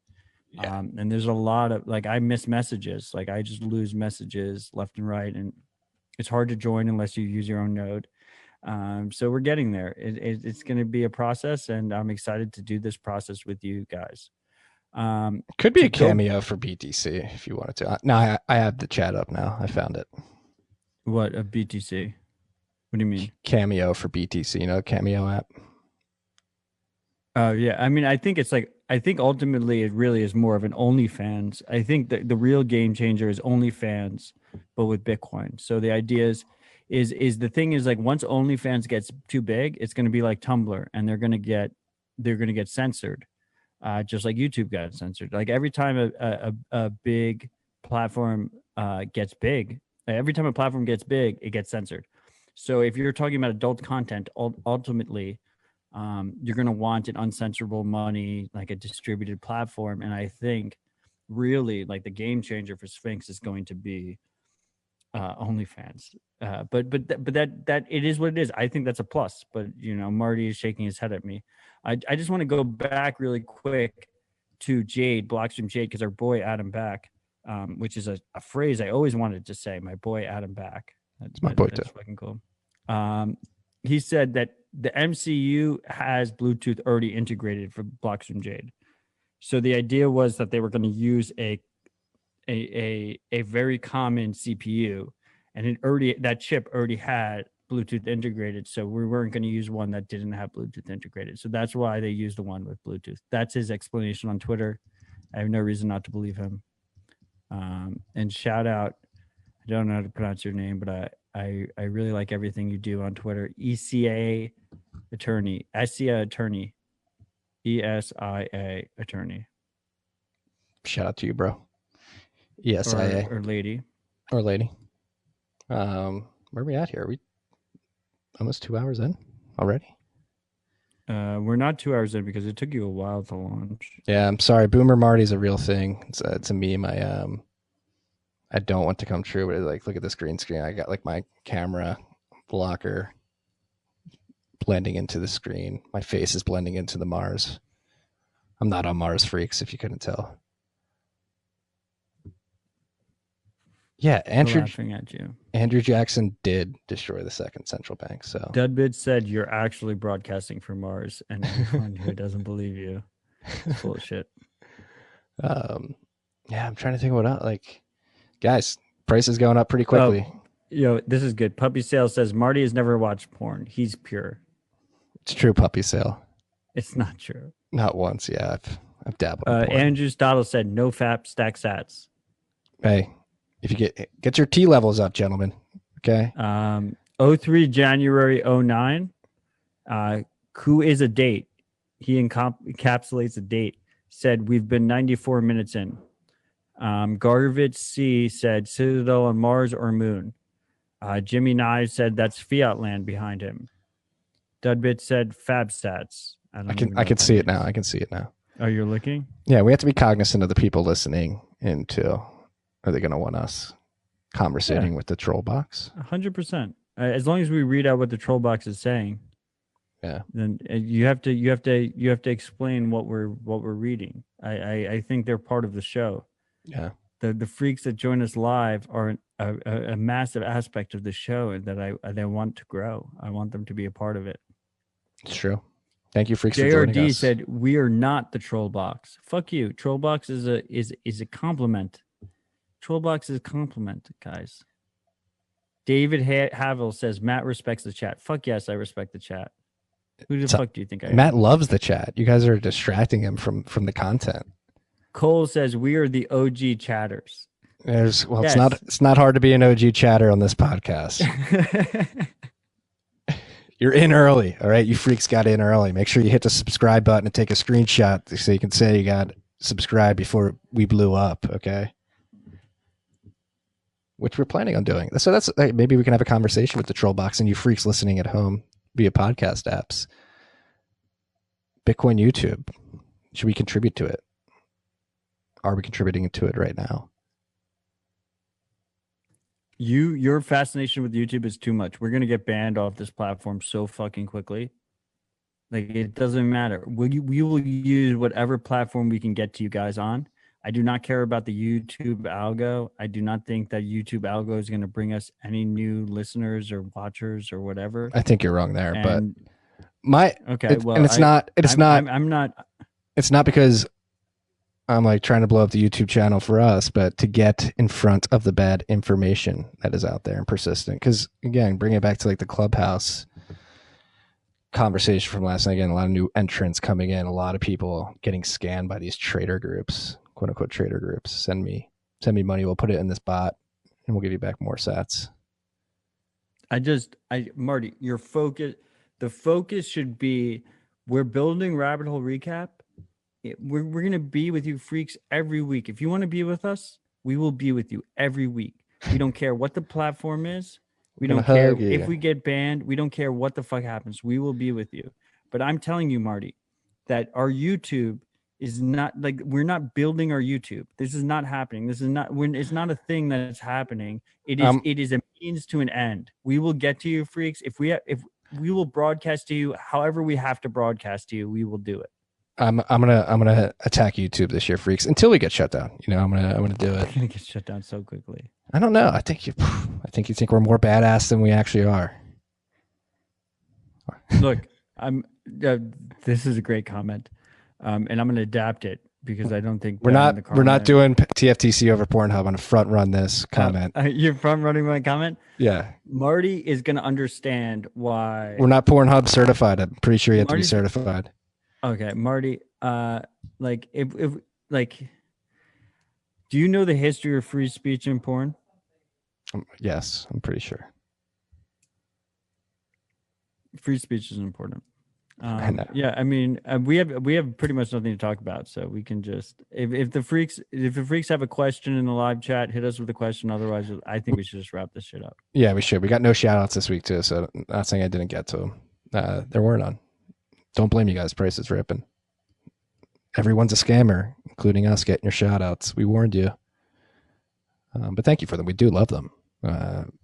Speaker 7: Yeah. And there's a lot of, like, I miss messages. Like, I just lose messages left and right, and it's hard to join unless you use your own node. So we're getting there. It's going to be a process, and I'm excited to do this process with you guys.
Speaker 1: Could be a cameo for BTC if you wanted to. No, I have the chat up now. I found it.
Speaker 7: What, a BTC? What do you mean?
Speaker 1: Cameo for BTC, you know, Cameo app.
Speaker 7: Oh, yeah. I mean, I think ultimately it really is more of an OnlyFans. I think that the real game changer is OnlyFans, but with Bitcoin. So the idea is the thing is, like, once OnlyFans gets too big, it's going to be like Tumblr, and they're going to get censored, just like YouTube got censored. Like, every time a big platform gets big, every time a platform gets big, it gets censored. So if you're talking about adult content, ultimately, you're going to want an uncensorable money, like a distributed platform. And I think really, like, the game changer for Sphinx is going to be OnlyFans. But that it is what it is. I think that's a plus. But Marty is shaking his head at me. I just want to go back really quick to Jade, Blockstream Jade, because our boy Adam Back, which is a phrase I always wanted to say. My boy Adam Back.
Speaker 1: It's my boy too.
Speaker 7: That's fucking cool. He said that the MCU has Bluetooth already integrated for Blockstream Jade. So the idea was that they were going to use a very common CPU, and that chip already had Bluetooth integrated. So we weren't going to use one that didn't have Bluetooth integrated. So that's why they used the one with Bluetooth. That's his explanation on Twitter. I have no reason not to believe him. And shout out, I don't know how to pronounce your name, but I really like everything you do on Twitter. ESIA attorney, ESIA attorney.
Speaker 1: Shout out to you, bro. ESIA
Speaker 7: or lady.
Speaker 1: Or lady. Where are we at here? Are we almost 2 hours in already?
Speaker 7: We're not 2 hours in because it took you a while to launch.
Speaker 1: Yeah, I'm sorry. Boomer Marty's a real thing. It's a meme. I don't want to come true, but like, look at this green screen. I got like my camera blocker blending into the screen. My face is blending into the Mars. I'm not on Mars Freaks, if you couldn't tell. Yeah,
Speaker 7: laughing at you.
Speaker 1: Andrew Jackson did destroy the second central bank. So
Speaker 7: Dudbit said you're actually broadcasting from Mars, and everyone who doesn't believe you is full of shit.
Speaker 1: Yeah, I'm trying to think what else. Like, guys, price is going up pretty quickly.
Speaker 7: This is good. Puppy Sale says Marty has never watched porn. He's pure.
Speaker 1: It's true, Puppy Sale.
Speaker 7: It's not true.
Speaker 1: Not once. Yeah, I've dabbled. In porn.
Speaker 7: Andrew Stottle said no fap, stack sats.
Speaker 1: Hey. If you get your T levels up, gentlemen. Okay.
Speaker 7: 03 January 09. Who is a date? He encapsulates a date. Said we've been 94 minutes in. Garvitz C said Citadel on Mars or Moon. Jimmy Knives said that's Fiat land behind him. Dudbit said Fab Stats.
Speaker 1: I can see it now. I can see it now.
Speaker 7: Oh, you're looking?
Speaker 1: Yeah, we have to be cognizant of the people listening into. Are they going to want us conversating with the troll box?
Speaker 7: 100%. As long as we read out what the troll box is saying.
Speaker 1: Yeah.
Speaker 7: Then you have to explain what we're reading. I think they're part of the show.
Speaker 1: Yeah.
Speaker 7: The freaks that join us live are a massive aspect of the show, and that I want to grow. I want them to be a part of it.
Speaker 1: It's true. Thank you, freaks, for joining us.
Speaker 7: JRD said we are not the troll box. Fuck you. Troll box is a compliment. Trollbox is a compliment, guys. David Havel says Matt respects the chat. Fuck yes, I respect the chat. Who the fuck do you think I am?
Speaker 1: Matt loves the chat. You guys are distracting him from the content.
Speaker 7: Cole says we are the OG chatters.
Speaker 1: Yes. It's not hard to be an OG chatter on this podcast. You're in early, all right? You freaks got in early. Make sure you hit the subscribe button and take a screenshot so you can say you got subscribed before we blew up, okay? Which we're planning on doing. So that's maybe we can have a conversation with the troll box and you freaks listening at home via podcast apps. Bitcoin YouTube. Should we contribute to it? Are we contributing to it right now?
Speaker 7: Your fascination with YouTube is too much. We're gonna get banned off this platform so fucking quickly. Like, it doesnn't matter. We will use whatever platform we can get to you guys on. I do not care about the YouTube algo. I do not think that YouTube algo is going to bring us any new listeners or watchers or whatever.
Speaker 1: I think you're wrong there, but it's not because I'm like trying to blow up the YouTube channel for us, but to get in front of the bad information that is out there and persistent. Because again, bring it back to like the Clubhouse conversation from last night. Again, a lot of new entrants coming in, a lot of people getting scanned by these trader groups. "Quote unquote" trader groups. Send me money. We'll put it in this bot, and we'll give you back more sats.
Speaker 7: Marty, the focus should be we're building Rabbit Hole Recap. We're gonna be with you freaks every week. If you want to be with us, we will be with you every week. We don't care what the platform is. We don't care if we get banned. We don't care what the fuck happens. We will be with you. But I'm telling you, Marty, that our YouTube is not like we're not building our YouTube. This is not happening. This is not it's not a thing that's happening. It is a means to an end. We will get to you, freaks. If we will broadcast to you however we have to broadcast to you, we will do it.
Speaker 1: I'm gonna attack YouTube this year, freaks, until we get shut down. I'm gonna do it.
Speaker 7: We're gonna get shut down so quickly.
Speaker 1: I don't know. I think you think we're more badass than we actually are.
Speaker 7: Look, this is a great comment, and I'm gonna adapt it because I don't think
Speaker 1: we're not doing TFTC over Pornhub. I'm gonna front run this comment.
Speaker 7: You're front running my comment.
Speaker 1: Yeah,
Speaker 7: Marty is gonna understand why
Speaker 1: we're not Pornhub certified. I'm pretty sure you have to be certified.
Speaker 7: Okay, Marty, like if do you know the history of free speech in porn?
Speaker 1: Yes, I'm pretty sure.
Speaker 7: Free speech is important.
Speaker 1: I know.
Speaker 7: Yeah, I mean, we have pretty much nothing to talk about, so we can just if the freaks have a question in the live chat, hit us with a question. Otherwise, I think we should just wrap this shit up.
Speaker 1: Yeah, we should. We got no shout outs this week too, so not saying I didn't get to them. There were none. Don't blame you guys. Price is ripping. Everyone's a scammer, including us getting your shout outs. We warned you. But thank you for them. We do love them.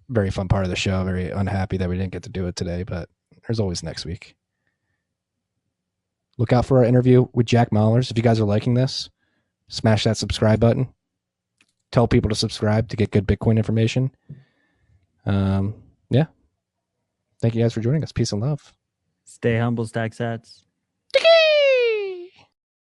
Speaker 1: Very fun part of the show. Very unhappy that we didn't get to do it today, but there's always next week. Look out for our interview with Jack Mahlers. If you guys are liking this, smash that subscribe button. Tell people to subscribe to get good Bitcoin information. Yeah. Thank you guys for joining us. Peace and love.
Speaker 7: Stay humble, stack sats.